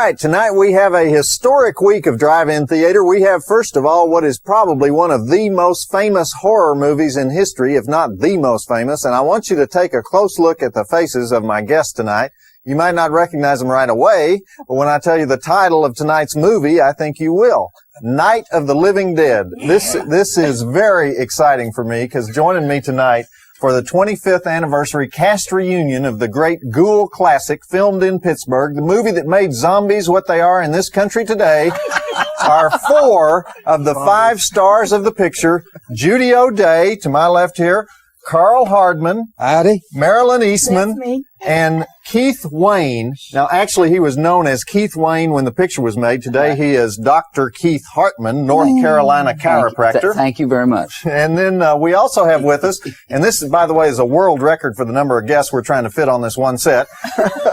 right, tonight we have a historic week of drive-in theater. We have, first of all, what is probably one of the most famous horror movies in history, if not the most famous. And I want you to take a close look at the faces of my guests tonight. You might not recognize them right away, but when I tell you the title of tonight's movie, I think you will. Night of the Living Dead. This is very exciting for me, because joining me tonight for the 25th anniversary cast reunion of the great Ghoul classic filmed in Pittsburgh, the movie that made zombies what they are in this country today, are 4 of the 5 stars of the picture: Judy O'Day, to my left here, Carl Hardman, howdy, Marilyn Eastman, and Keith Wayne. Now, actually, he was known as Keith Wayne when the picture was made. Today, he is Dr. Keith Hartman, North Carolina chiropractor. Thank you very much. And then we also have with us, and this, by the way, is a world record for the number of guests we're trying to fit on this one set.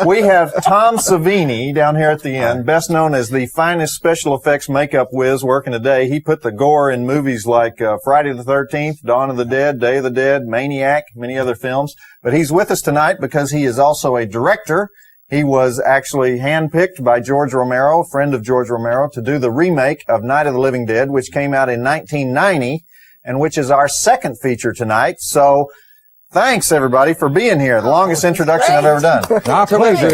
We have Tom Savini down here at the end, best known as the finest special effects makeup whiz working today. He put the gore in movies like Friday the 13th, Dawn of the Dead, Day of the Dead, Maniac, many other films. But he's with us tonight because he is also a director. He was actually handpicked by George Romero, a friend of George Romero, to do the remake of Night of the Living Dead, which came out in 1990, and which is our second feature tonight. So, thanks, everybody, for being here. The longest introduction I've ever done. Our pleasure.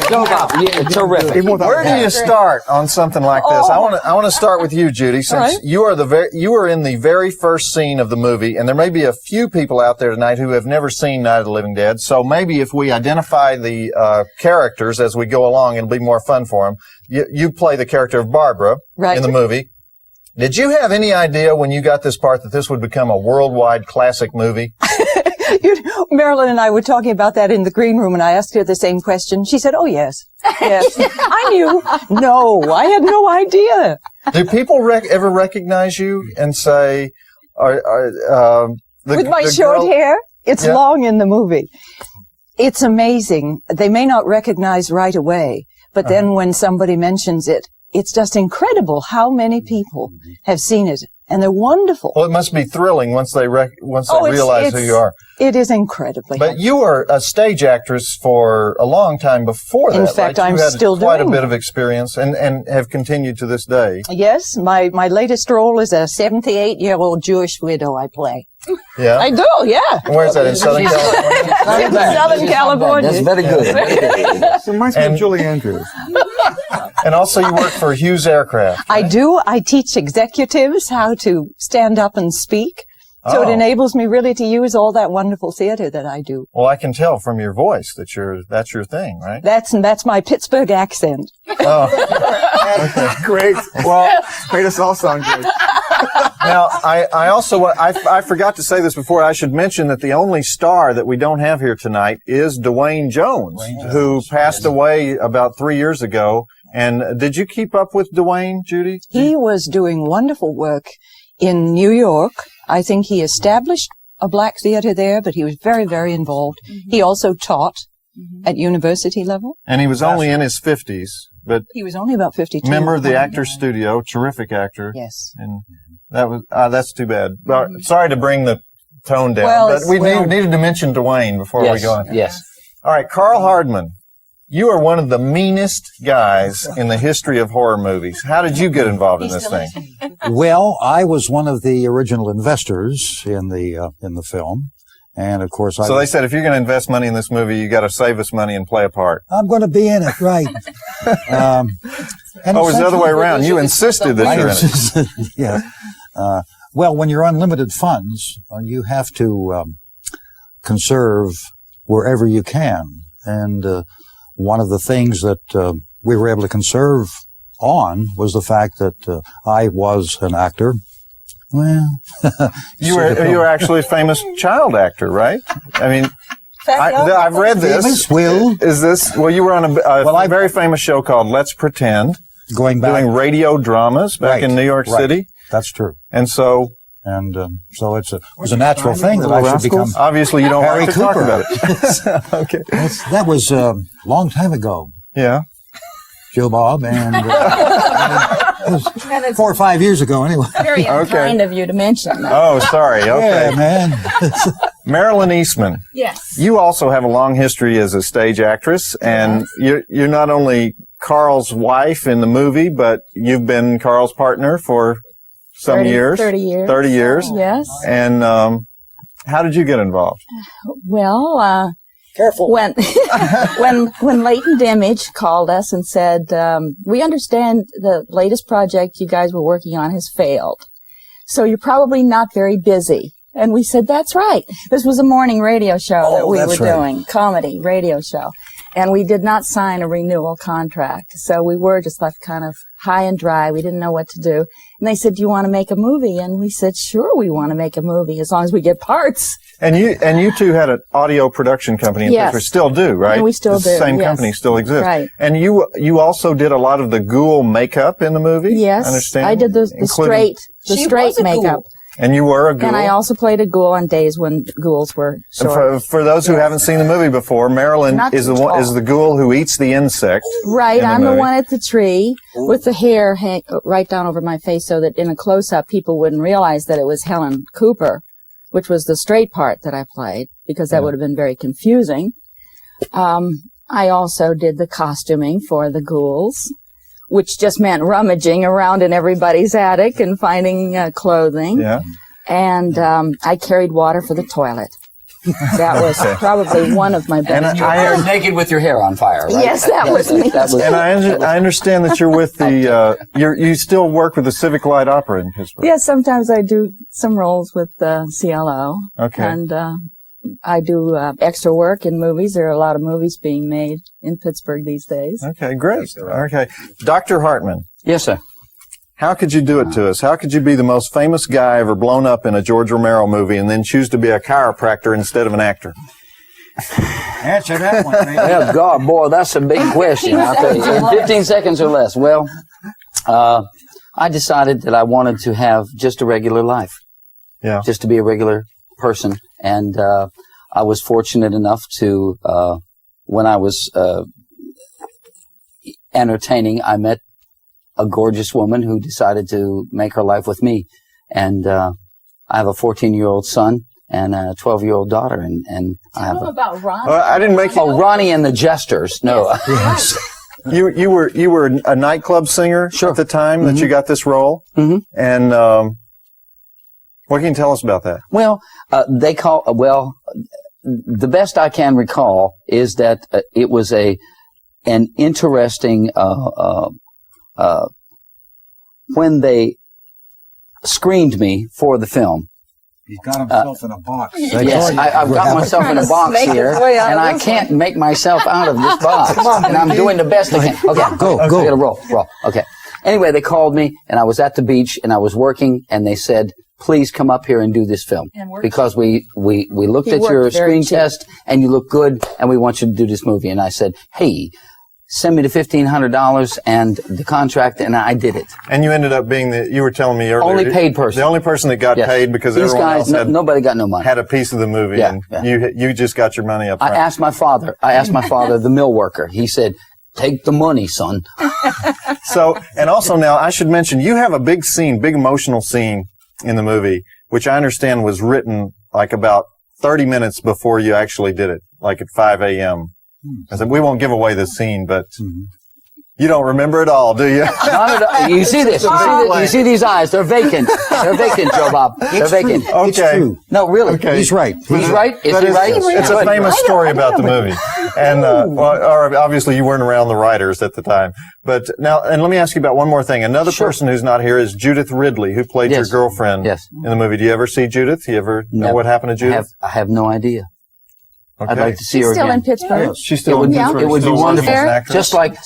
Joe Bob, terrific. Where do you start on something like this? I want to start with you, Judy, since you are in the very first scene of the movie, and there may be a few people out there tonight who have never seen Night of the Living Dead. So maybe if we identify the characters as we go along, it'll be more fun for them. You play the character of Barbara in the movie. Did you have any idea when you got this part that this would become a worldwide classic movie? Marilyn and I were talking about that in the green room, and I asked her the same question. She said, "Oh, yes. Yes." I knew. No, I had no idea. Do people ever recognize you and say, with my short hair? It's long in the movie. It's amazing. They may not recognize right away, but then when somebody mentions it, it's just incredible how many people have seen it, and they're wonderful. Well, it must be thrilling once they realize who you are. It is incredibly. But you were a stage actress for a long time before that. In fact, right? I'm still doing. You had quite a bit of experience and have continued to this day. Yes, my latest role is a 78-year-old Jewish widow I play. Yeah? I do, yeah. And where's that, in Southern California? In Southern California. That's very good. It reminds me of Julie Andrews. And also you work for Hughes Aircraft. I do. I teach executives how to stand up and speak. So it enables me really to use all that wonderful theater that I do. Well, I can tell from your voice that that's your thing, right? That's my Pittsburgh accent. Oh. Okay. Great. Well, made us all sound good. Now, I forgot to say this before. I should mention that the only star that we don't have here tonight is Dwayne Jones, who passed away about 3 years ago. And did you keep up with Dwayne, Judy? He was doing wonderful work in New York. I think he established a black theater there, but he was very, very involved. He also taught at university level. And he was only in his 50s, but he was only about 52. Member of the Actors Studio, terrific actor. Yes. And that was that's too bad. Sorry to bring the tone down, but we needed to mention Dwayne before we go on. Yes. All right, Carl Hardman. You are one of the meanest guys in the history of horror movies. How did you get involved in this thing? Well, I was one of the original investors in the film, and of course, So they said, if you're going to invest money in this movie, you got to save us money and play a part. I'm going to be in it, right? And it was the other way around. You insisted that you're in it. Yeah. Well, when you're unlimited funds, you have to conserve wherever you can, and one of the things that we were able to conserve on was the fact that I was an actor. Well, you were actually a famous child actor, right? I mean, I've read this. You were on a very famous show called Let's Pretend. Going back, doing radio dramas back in New York City. That's true. And so. So it was a natural thing that I should become. Obviously, you don't Harry like to Cooper. talk about it. Okay. That was a long time ago. Yeah. Joe Bob, and it was 4 or 5 years ago anyway. Very unkind of you to mention that. Oh, sorry. Okay. Yeah, man. Marilyn Eastman. Yes. You also have a long history as a stage actress, and you're not only Carl's wife in the movie, but you've been Carl's partner for some years. 30 years. 30 years. Yes. And how did you get involved? Well, Careful. when Leighton Dimage called us and said, we understand the latest project you guys were working on has failed, so you're probably not very busy. And we said, that's right. This was a morning radio show that we were doing, comedy radio show. And we did not sign a renewal contract. So we were just left kind of high and dry. We didn't know what to do. And they said, do you want to make a movie? And we said, sure, we want to make a movie as long as we get parts. And you two had an audio production company in Pittsburgh. Still do, right? And we still do. The same company still exists. Right. And you also did a lot of the ghoul makeup in the movie? Yes. I understand. I did the straight makeup. Ghoul. And you were a ghoul. And I also played a ghoul on days when ghouls were short. For those who haven't seen the movie before, Marilyn is the ghoul who eats the insect. Right, I'm the one at the tree with the hair right down over my face, so that in a close-up people wouldn't realize that it was Helen Cooper, which was the straight part that I played, because that would have been very confusing. I also did the costuming for the ghouls, which just meant rummaging around in everybody's attic and finding clothing. Yeah. And I carried water for the toilet. That was probably one of my best jobs. I was naked with your hair on fire, right? Yes, that was me. And I understand that you're with the you still work with the Civic Light Opera in Pittsburgh. Yes, sometimes I do some roles with CLO. Okay. And I do extra work in movies. There are a lot of movies being made in Pittsburgh these days. Okay, great. Okay. Dr. Hartman. Yes, sir. How could you do it to us? How could you be the most famous guy ever blown up in a George Romero movie and then choose to be a chiropractor instead of an actor? Answer that one, man. Well, God, boy, that's a big question. I'll tell you. In 15 seconds or less. Well, I decided that I wanted to have just a regular life. Yeah. Just to be a regular person. And I was fortunate enough to, when I was entertaining, I met a gorgeous woman who decided to make her life with me. And I have a 14-year-old son and a 12-year-old daughter. And I have about Ronnie. I didn't make you. Oh, Ronnie and the Jesters. No. Yes. You were a nightclub singer at the time that you got this role. Mm-hmm. And what can you tell us about that? Well, the best I can recall is that it was an interesting when they screened me for the film. He's got himself in a box. Yes, I've got myself in a box here, and I can't make myself out of this box. And I'm doing the best I can. Okay, go. I gotta roll. Okay. Anyway, they called me, and I was at the beach, and I was working, and they said, please come up here and do this film. Because we looked at your screen test, and you look good, and we want you to do this movie. And I said, hey, send me the $1,500 and the contract, and I did it. And you ended up being you were telling me earlier. Only paid person. The only person that got paid because these everyone guys, else nobody got no money. Had a piece of the movie, and you just got your money up front. I asked my father, the mill worker. He said, take the money, son. So, and also now I should mention, you have a big emotional scene in the movie, which I understand was written like about 30 minutes before you actually did it, like at 5 a.m. I said, we won't give away the scene, but you don't remember it all, do you? Not at all. You see this. You see these eyes. They're vacant. They're vacant, Joe Bob. They're vacant. Okay. It's true. No, really. Okay. He's right. He's right? Is he right? It's a famous story about the movie. And, or obviously you weren't around the writers at the time. But now, and let me ask you about one more thing. Another person who's not here is Judith Ridley, who played your girlfriend in the movie. Do you ever see Judith? Do you ever know what happened to Judith? I have no idea. Okay. I'd like to see her still again. in Pittsburgh. She's still in Pittsburgh. It would be wonderful. Just like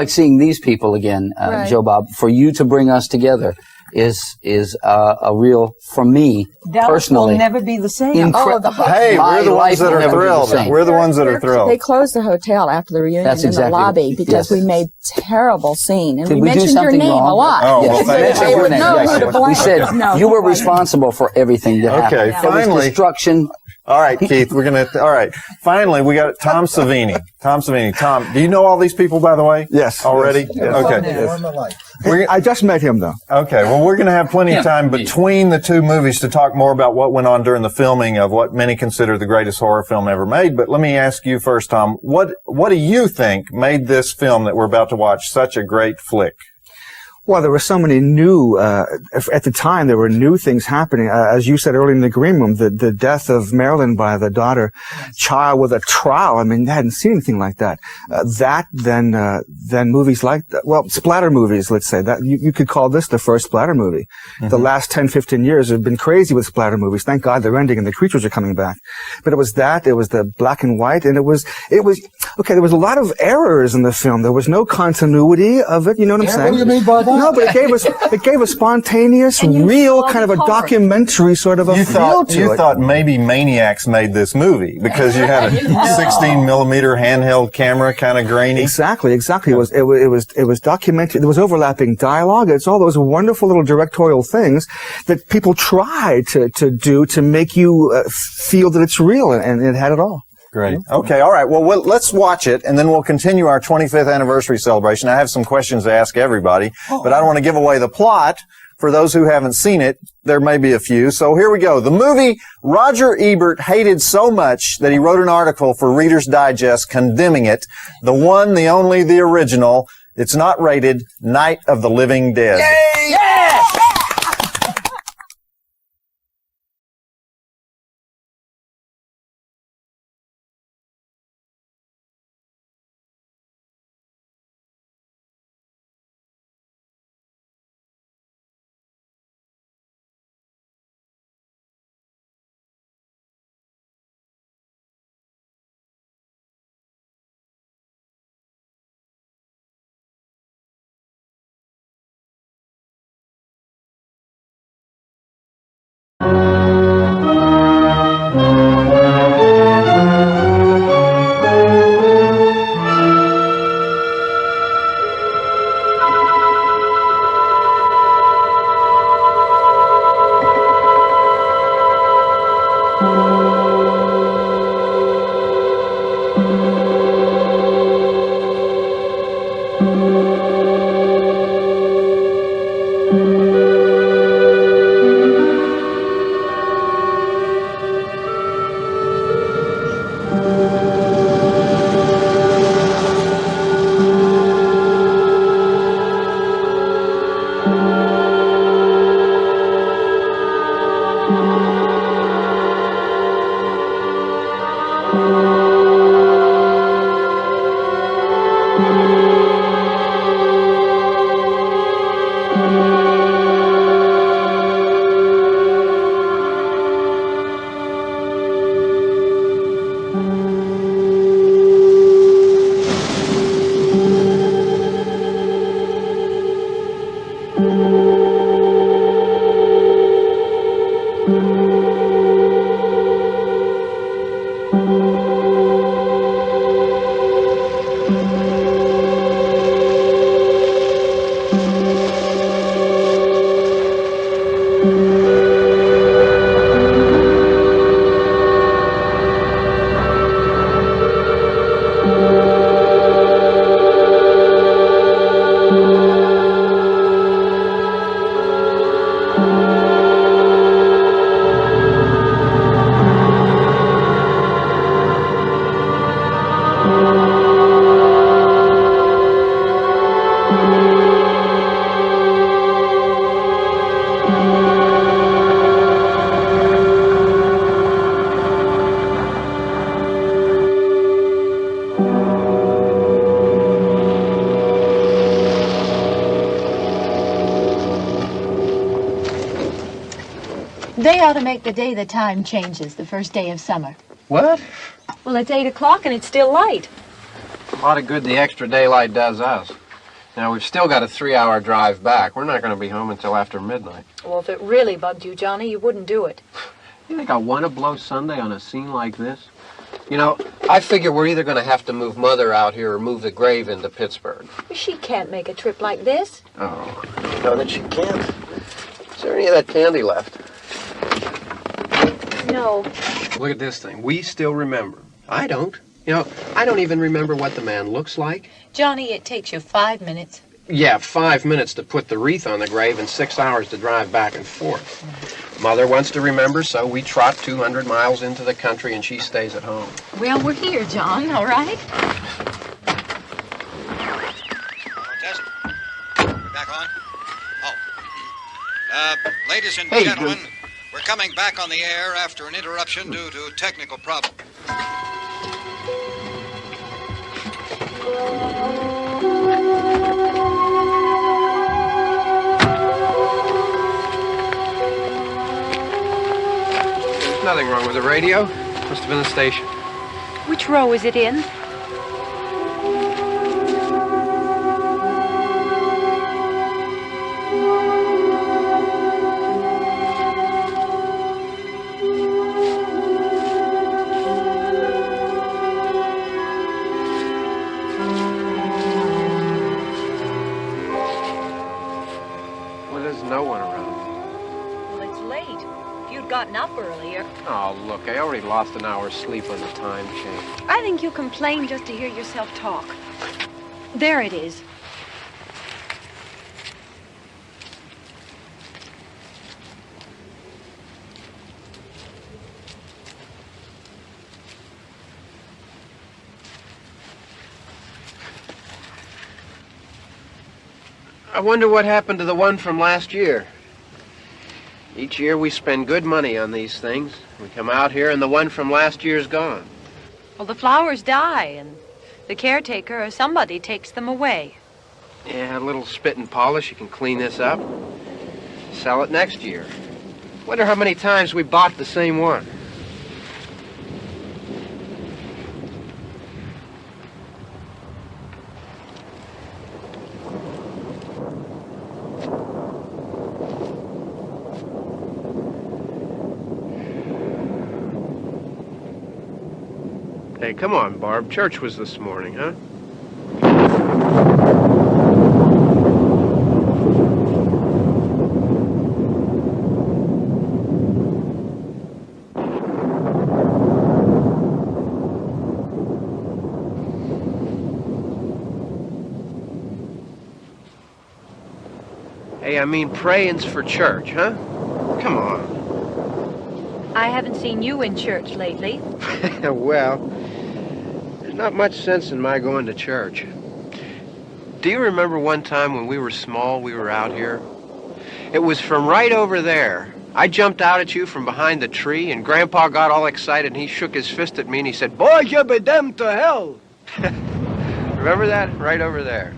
seeing these people again, Joe Bob. For you to bring us together is a real, for me personally, will never be the same. Hey, we're the ones that are thrilled. We're the ones that are thrilled. They closed the hotel after the reunion in the lobby because we made terrible scene, and we mentioned your name a lot. Oh, well, thank you. We said you were responsible for everything that happened. Okay, finally. There was destruction. All right, Keith, all right. Finally, we got Tom Savini. Tom, do you know all these people, by the way? Yes. Already? Yes. Okay. Yes. I just met him, though. Okay, well, we're going to have plenty of time between the two movies to talk more about what went on during the filming of what many consider the greatest horror film ever made. But let me ask you first, Tom, what do you think made this film that we're about to watch such a great flick? Well, there were so many new, at the time, there were new things happening. As you said earlier in the green room, the death of Marilyn by the daughter, child with a trowel. I mean, they hadn't seen anything like that. Then movies like that. Well, splatter movies, let's say that you could call this the first splatter movie. Mm-hmm. The last 10, 15 years have been crazy with splatter movies. Thank God they're ending and the creatures are coming back. But it was that, it was the black and white, and it was, okay, there was a lot of errors in the film. There was no continuity of it, you know what I'm saying? What do you mean by that? No, but it gave a spontaneous, real kind of a documentary sort of a feel to it. You thought maybe Maniacs made this movie because you had a 16 millimeter handheld camera, kind of grainy. Exactly. It was documented. There was overlapping dialogue. It's all those wonderful little directorial things that people try to do to make you feel that it's real, and it had it all. Great. Okay, all right. Well, let's watch it, and then we'll continue our 25th anniversary celebration. I have some questions to ask everybody, but I don't want to give away the plot. For those who haven't seen it, there may be a few. So here we go. The movie Roger Ebert hated so much that he wrote an article for Reader's Digest condemning it. The one, the only, the original. It's not rated. Night of the Living Dead. Yay! Yeah! They ought to make the day the time changes, the first day of summer. What? Well, it's 8 o'clock and it's still light. A lot of good the extra daylight does us. Now, we've still got a 3-hour drive back. We're not going to be home until after midnight. Well, if it really bugged you, Johnny, you wouldn't do it. You think I want to blow Sunday on a scene like this? You know, I figure we're either going to have to move Mother out here or move the grave into Pittsburgh. She can't make a trip like this. Oh, you know that she can't. Is there any of that candy left? No. Look at this thing. We still remember. I don't. You know, I don't even remember what the man looks like. Johnny, it takes you 5 minutes. Yeah, 5 minutes to put the wreath on the grave and 6 hours to drive back and forth. Mother wants to remember, so we trot 200 miles into the country and she stays at home. Well, we're here, John, all right? Test. We're back on? Oh. Ladies and gentlemen, we're coming back on the air after an interruption due to technical problem. There's nothing wrong with the radio. Must have been the station. Which row is it in? Well, there's no one around. Well, it's late. If you'd gotten up earlier. Oh, look, I already lost an hour's sleep on the time change. I think you complain just to hear yourself talk. There it is. I wonder what happened to the one from last year. Each year we spend good money on these things. We come out here and the one from last year's gone. Well, the flowers die, and the caretaker or somebody takes them away. Yeah, a little spit and polish, you can clean this up. Sell it next year. Wonder how many times we bought the same one. Hey, come on, Barb. Church was this morning, huh? Hey, I mean, praying's for church, huh? Come on. I haven't seen you in church lately. Well, there's not much sense in my going to church. Do you remember one time when we were small, we were out here? It was from right over there. I jumped out at you from behind the tree, and Grandpa got all excited, and he shook his fist at me, and he said, "Boy, you be damned to hell." Remember that? Right over there.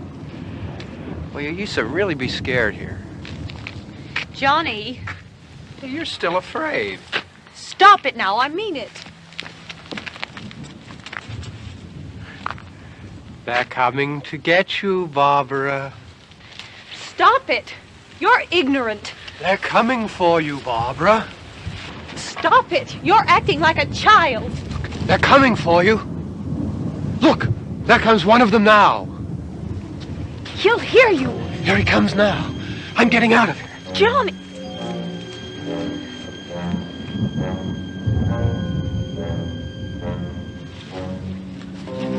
Well, you used to really be scared here. Johnny. You're still afraid. Stop it now, I mean it. They're coming to get you, Barbara. Stop it. You're ignorant. They're coming for you, Barbara. Stop it. You're acting like a child. They're coming for you. Look, there comes one of them now. He'll hear you. Here he comes now. I'm getting out of here. Johnny.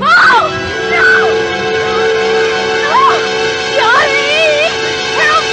Oh! No! No! Johnny! Help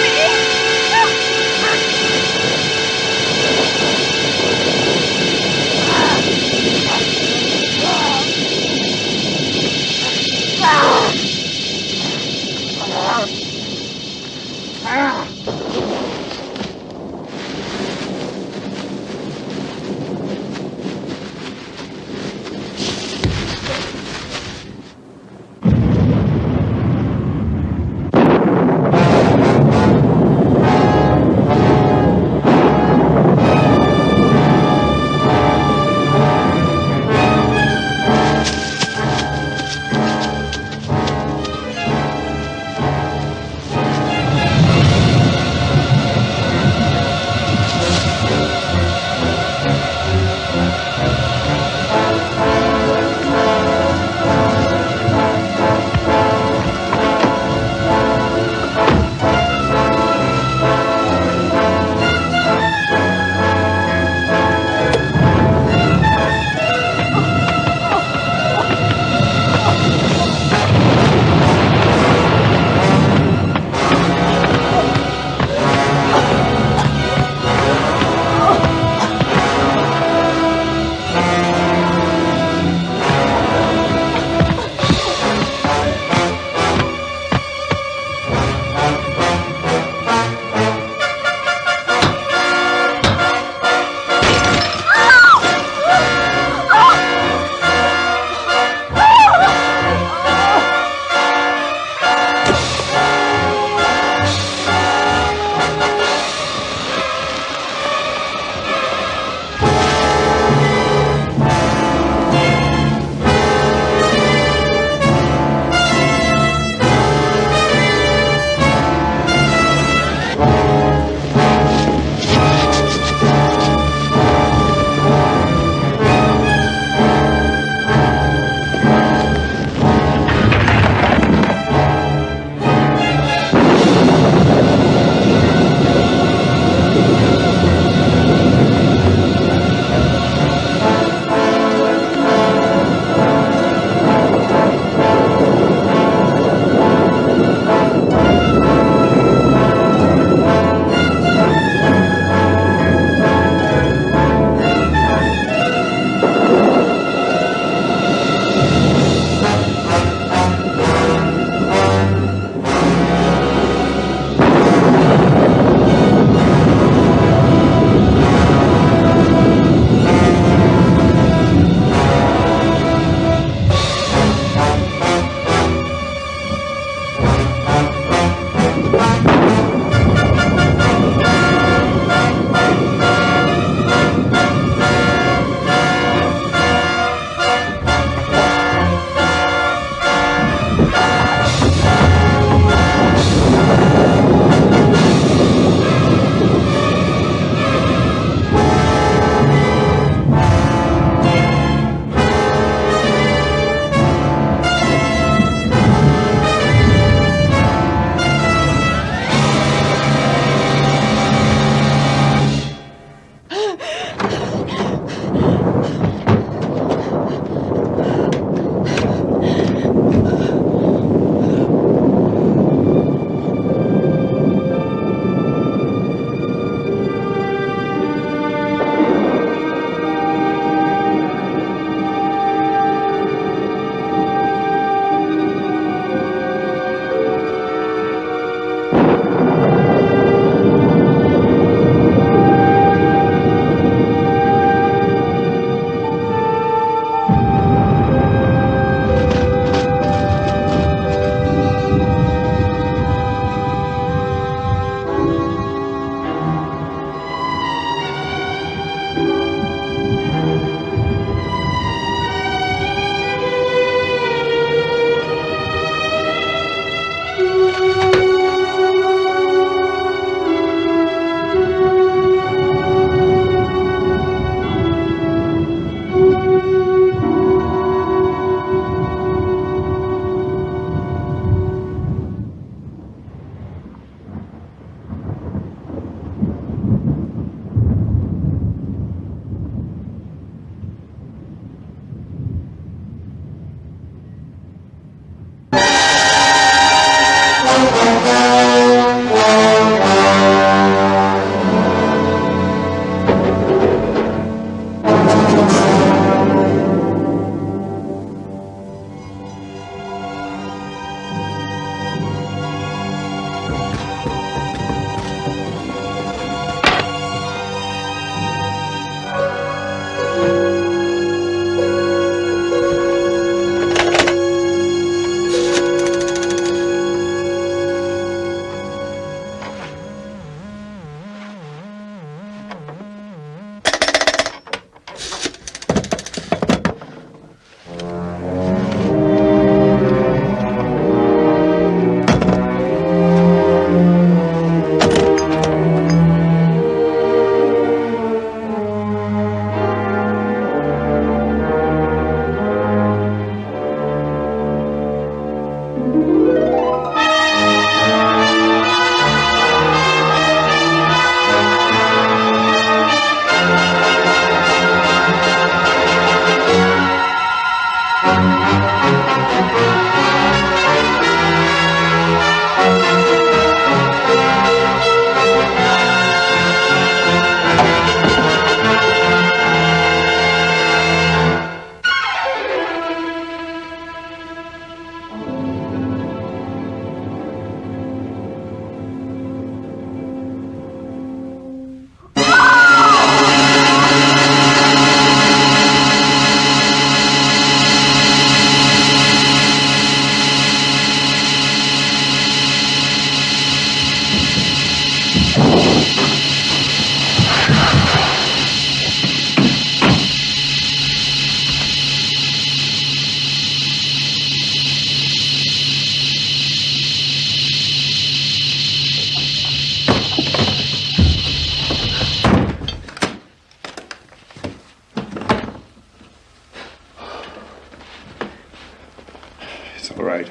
It's all right.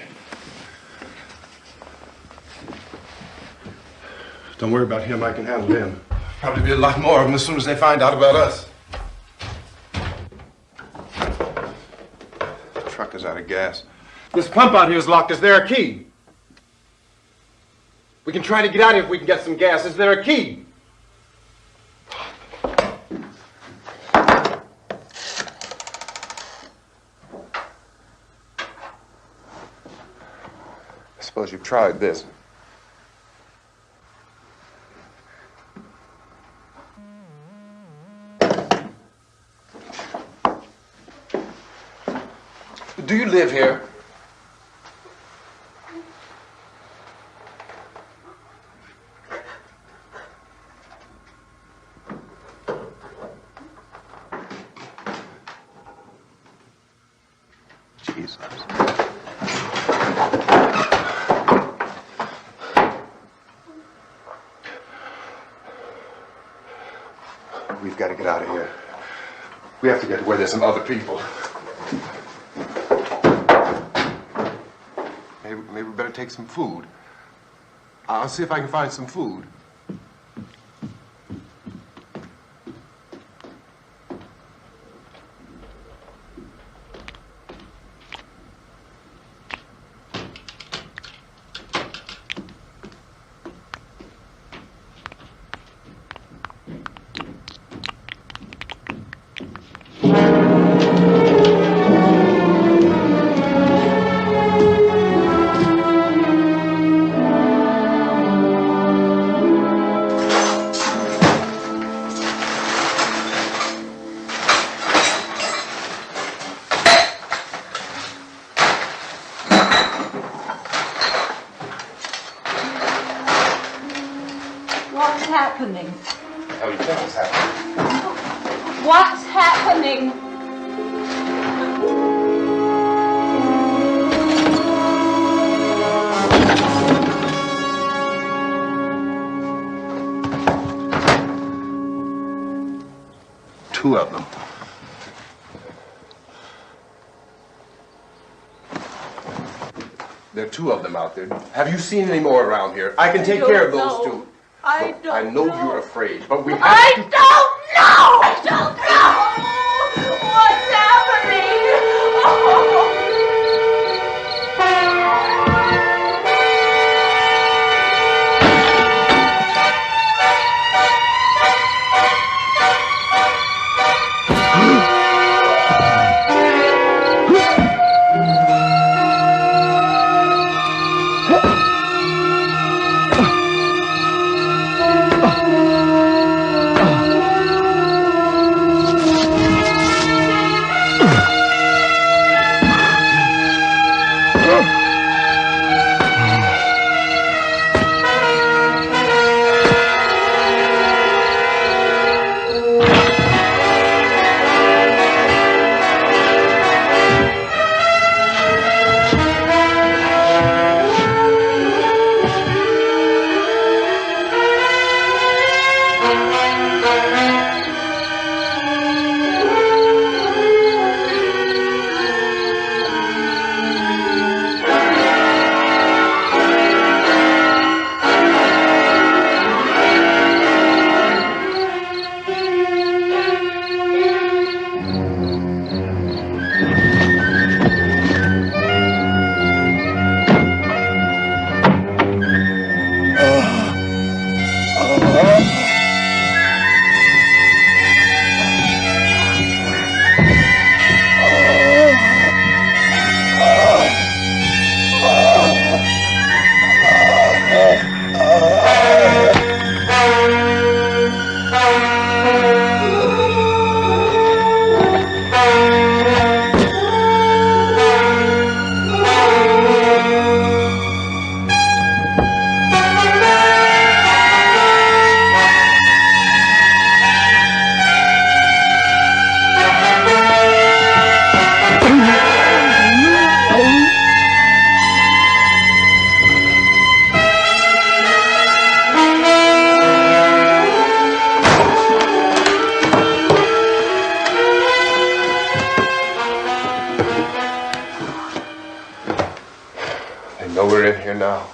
Don't worry about him. I can handle him. Probably be a lot more of them as soon as they find out about us. The truck is out of gas. This pump out here is locked. Is there a key? We can try to get out here if we can get some gas. Is there a key? I suppose you've tried this. Do you live here? Jesus. We've got to get out of here. We have to get to where there's some other people. Maybe we better take some food. I'll see if I can find some food. What's happening? How do you think it's happening? What's happening? Two of them. There are two of them out there. Have you seen any more around here? I can take care of those two. I I know you're afraid, but we have I to... don't know! I don't know! What's happening? Oh. here now.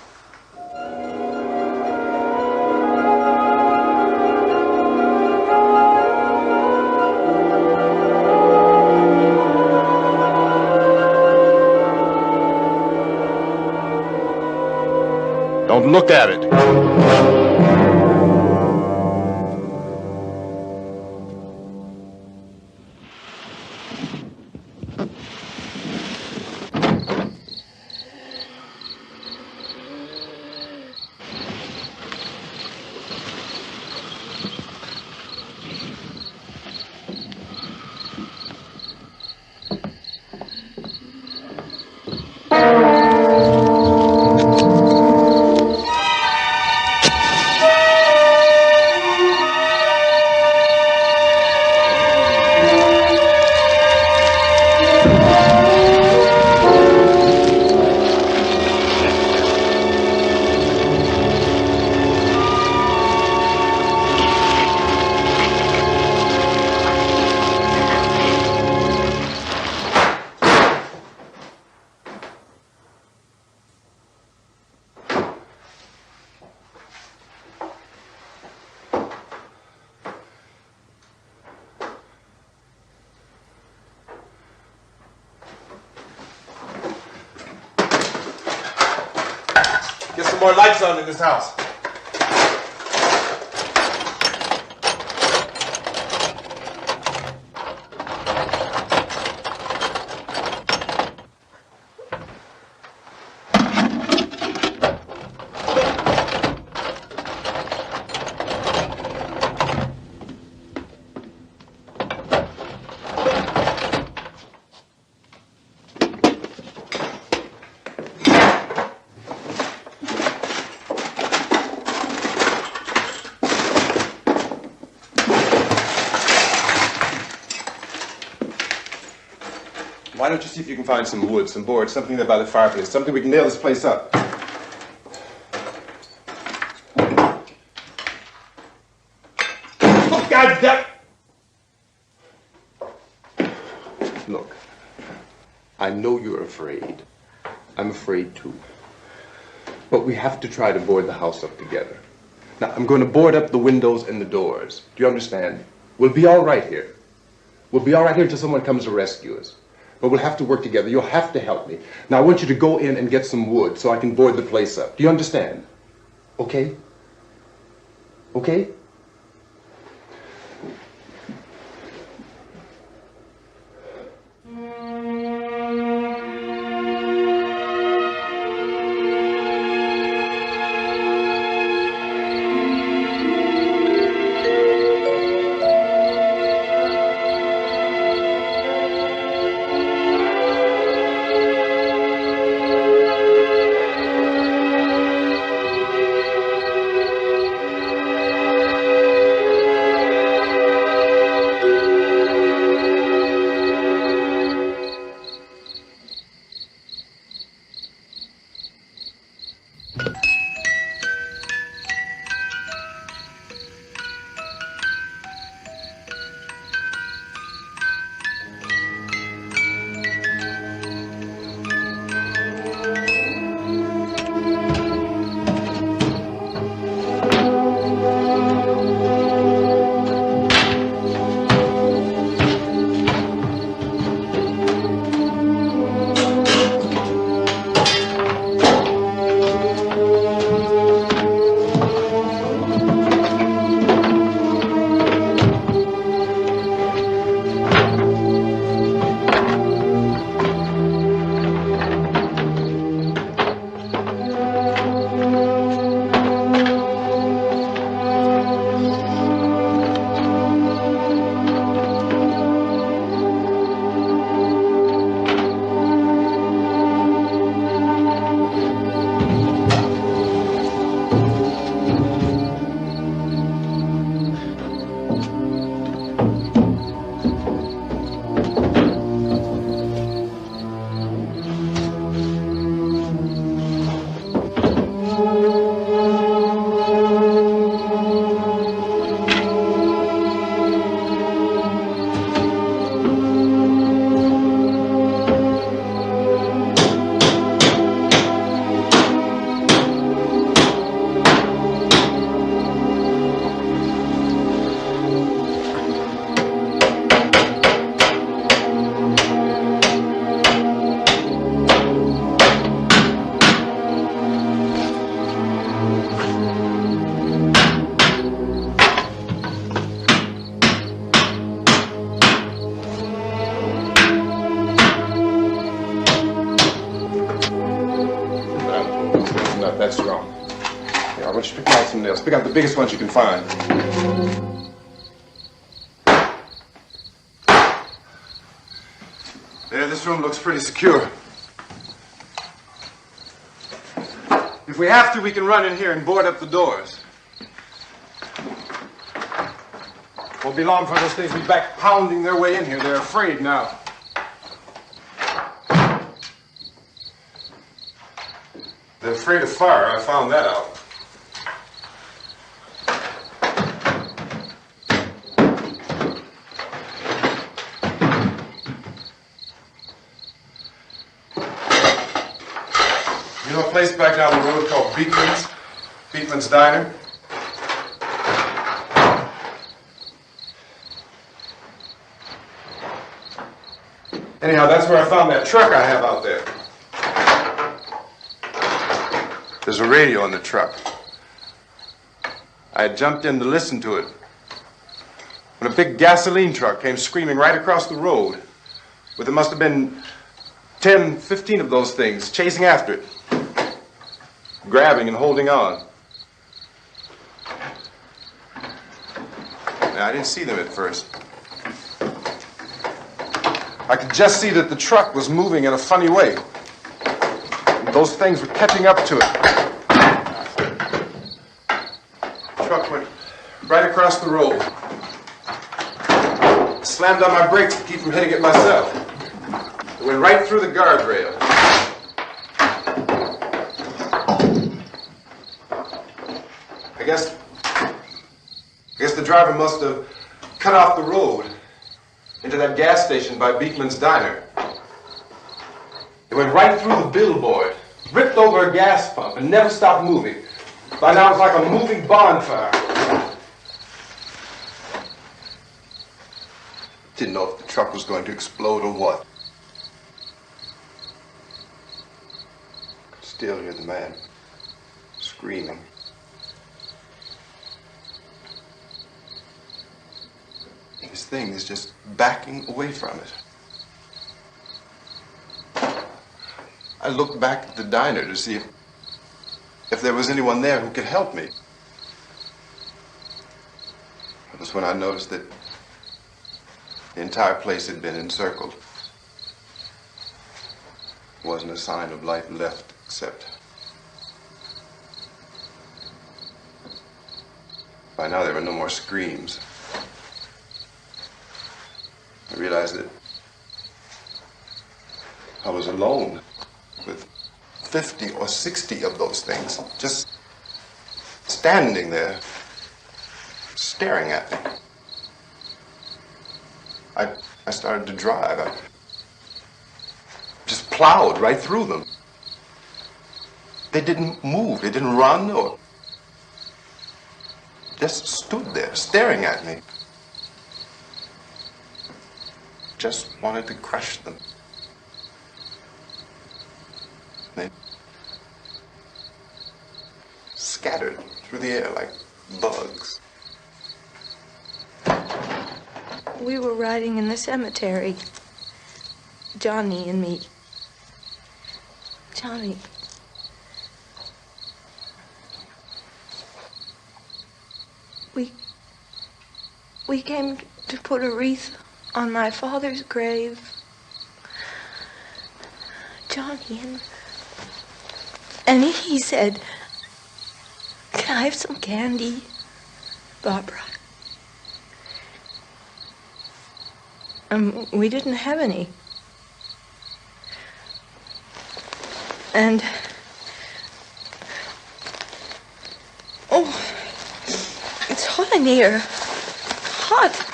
Don't look at it. Get some more lights on in this house. Why don't you see if you can find some wood, some boards, something there by the fireplace, something we can nail this place up. Oh, God damn! Look, I know you're afraid. I'm afraid too. But we have to try to board the house up together. Now, I'm going to board up the windows and the doors. Do you understand? We'll be all right here. We'll be all right here until someone comes to rescue us. But we'll have to work together. You'll have to help me. Now, I want you to go in and get some wood so I can board the place up. Do you understand? Okay? Okay? else. Pick out the biggest ones you can find. There, this room looks pretty secure. If we have to, we can run in here and board up the doors. Won't be long for those things to be back pounding their way in here. They're afraid now. They're afraid of fire. I found that out. You know a place back down the road called Beekman's Diner? Anyhow, that's where I found that truck I have out there. There's a radio in the truck. I had jumped in to listen to it when a big gasoline truck came screaming right across the road with there must have been 10, 15 of those things chasing after it, grabbing and holding on. Now, I didn't see them at first. I could just see that the truck was moving in a funny way. Those things were catching up to it. The truck went right across the road. Slammed on my brakes to keep from hitting it myself. It went right through the guardrail. I guess the driver must have cut off the road into that gas station by Beekman's Diner. It went right through the billboard, ripped over a gas pump, and never stopped moving. By now, it was like a moving bonfire. Didn't know if the truck was going to explode or what. Still hear the man screaming. This thing is just backing away from it. I looked back at the diner to see if there was anyone there who could help me. It was when I noticed that the entire place had been encircled. There wasn't a sign of life left except... By now there were no more screams. I realized that I was alone with 50 or 60 of those things just standing there, staring at me. I started to drive. I just plowed right through them. They didn't move. They didn't run or just stood there staring at me. Just wanted to crush them. They scattered through the air like bugs. We were riding in the cemetery, Johnny and me. Johnny. We came to put a wreath on my father's grave. Johnny, and he said, "Can I have some candy, Barbara?" We didn't have any. And oh, it's hot in here. Hot.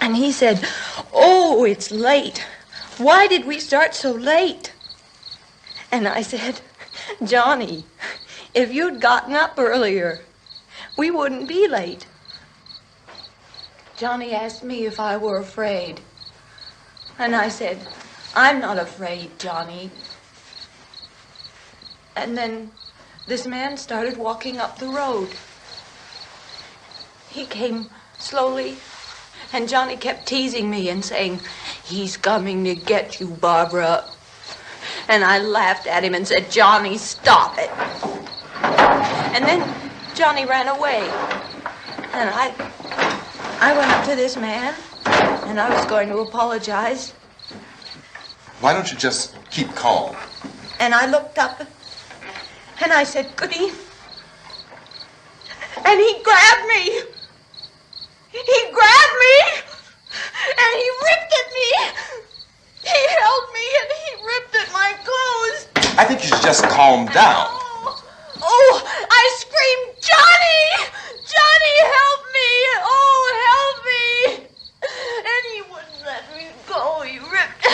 And he said, "Oh, it's late. Why did we start so late?" And I said, "Johnny, if you'd gotten up earlier, we wouldn't be late." Johnny asked me if I were afraid. And I said, "I'm not afraid, Johnny." And then this man started walking up the road. He came slowly, and Johnny kept teasing me and saying, "He's coming to get you, Barbara." And I laughed at him and said, "Johnny, stop it." And then Johnny ran away. And I went up to this man, and I was going to apologize. Why don't you just keep calm? And I looked up, and I said, "Goody." And he grabbed me. He grabbed me, and he ripped at me. He held me, and he ripped at my clothes. I think you should just calm down. Oh, I screamed, "Johnny! Johnny, help me! Oh, help me!" And he wouldn't let me go. He ripped.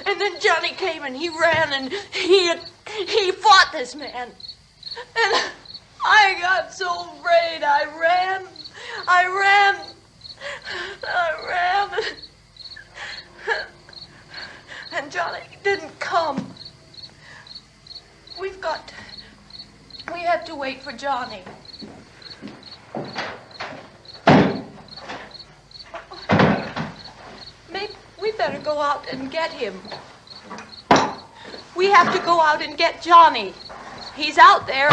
And then Johnny came and he ran and he fought this man. And I got so afraid. I ran. And Johnny didn't come. We have to wait for Johnny. Maybe we better go out and get him. We have to go out and get Johnny. He's out there.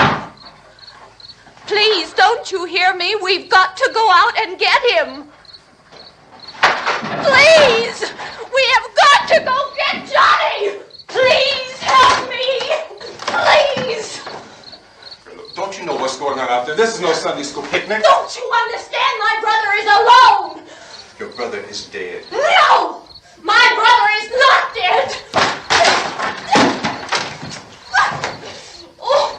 Please, don't you hear me? We've got to go out and get him. Please! We have got to go get Johnny! Please help me! Please! Don't you know what's going on out there? This is no Sunday school picnic. Don't you understand? My brother is alone! Your brother is dead. No! My brother is not dead! Oh.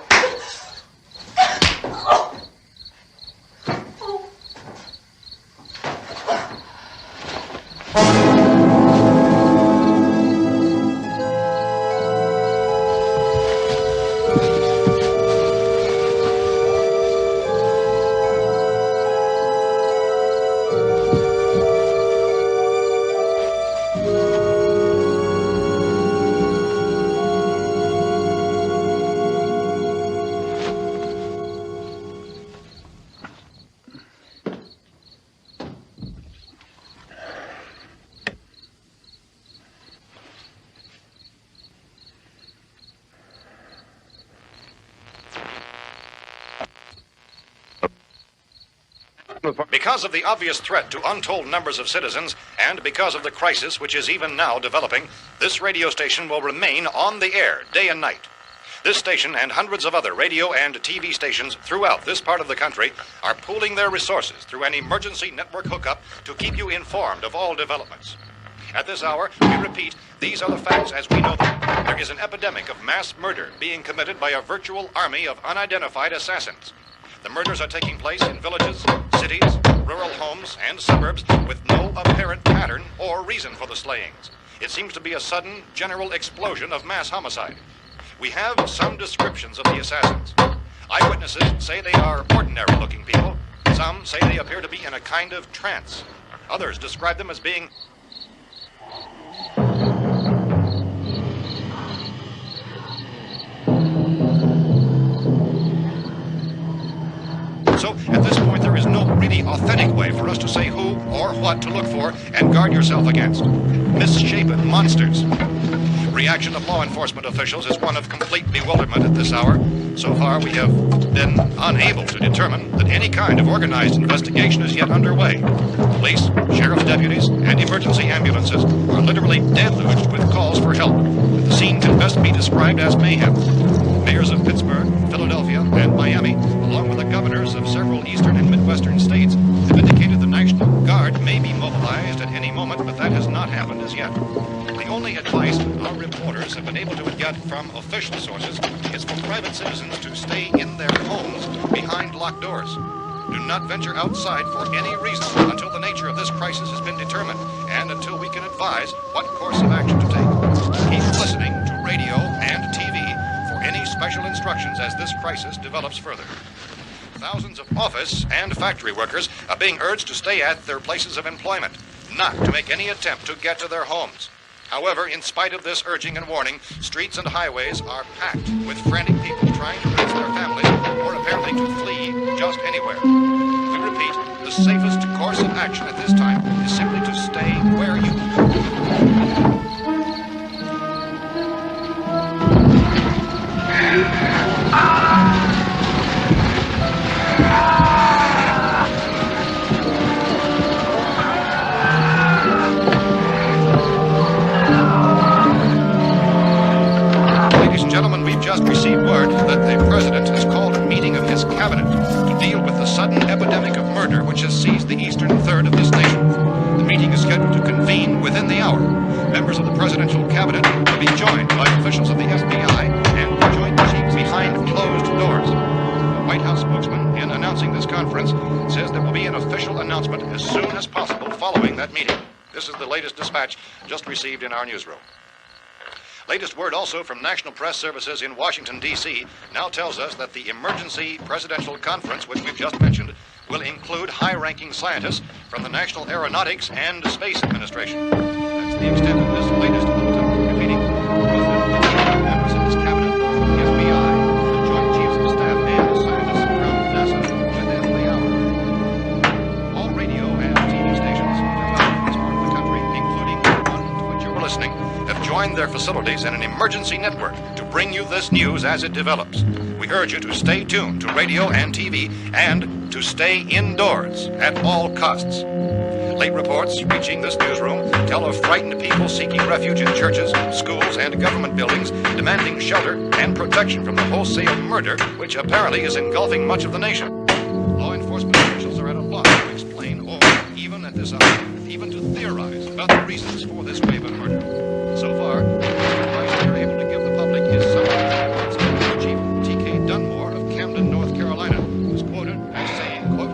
Because of the obvious threat to untold numbers of citizens, and because of the crisis which is even now developing, this radio station will remain on the air day and night. This station and hundreds of other radio and TV stations throughout this part of the country are pooling their resources through an emergency network hookup to keep you informed of all developments. At this hour, we repeat, these are the facts as we know them. There is an epidemic of mass murder being committed by a virtual army of unidentified assassins. The murders are taking place in villages, cities, rural homes, and suburbs with no apparent pattern or reason for the slayings. It seems to be a sudden, general explosion of mass homicide. We have some descriptions of the assassins. Eyewitnesses say they are ordinary-looking people. Some say they appear to be in a kind of trance. Others describe them as being So, at this point, there is no really authentic way for us to say who or what to look for and guard yourself against. Misshapen monsters. Reaction of law enforcement officials is one of complete bewilderment at this hour. So far, we have been unable to determine that any kind of organized investigation is yet underway. Police, sheriff's deputies, and emergency ambulances are literally deluged with calls for help. The scene can best be described as mayhem. Mayors of Pittsburgh, Philadelphia, and Miami, along with the governors of several eastern and midwestern states, have indicated the National Guard may be mobilized at any moment, but that has not happened as yet. The only advice our reporters have been able to get from official sources is for private citizens to stay in their homes behind locked doors. Do not venture outside for any reason until the nature of this crisis has been determined and until we can advise what course of action to take. Keep listening to radio and TV for any special instructions as this crisis develops further. Thousands of office and factory workers are being urged to stay at their places of employment, not to make any attempt to get to their homes. However, in spite of this urging and warning, streets and highways are packed with frantic people trying to reach their families or apparently to flee just anywhere. We repeat, the safest course course of action at this time is simply to stay where you Ladies and gentlemen, we've just received word that the President has called a meeting of his cabinet to deal with the sudden epidemic of murder which has seized the eastern third of this nation. The meeting is scheduled to convene within the hour. Members of the presidential cabinet will be joined by officials of the FBI and the Joint Chiefs behind closed doors. The White House spokesman, in announcing this conference, says there will be an official announcement as soon as possible following that meeting. This is the latest dispatch just received in our newsroom. Latest word also from National Press Services in Washington, D.C. now tells us that the emergency presidential conference, which we've just mentioned, will include high-ranking scientists from the National Aeronautics and Space Administration. That's the extent of this latest bulletin. Repeating, members of his cabinet, the FBI, the Joint Chiefs of Staff, and scientists from NASA within the hour. All radio and TV stations in this part of the country, including the one to which you were listening, have joined their facilities in an emergency network to bring you this news as it develops. We urge you to stay tuned to radio and TV and to stay indoors at all costs. Late reports reaching this newsroom tell of frightened people seeking refuge in churches, schools, and government buildings, demanding shelter and protection from the wholesale murder which apparently is engulfing much of the nation. Law enforcement officials are at a loss to explain or, even at this hour, even to theorize about the reasons for this wave of murder. So far, the advice we are able to give the public is something Chief T.K. Dunmore of Camden, North Carolina, who's quoted as saying, quote,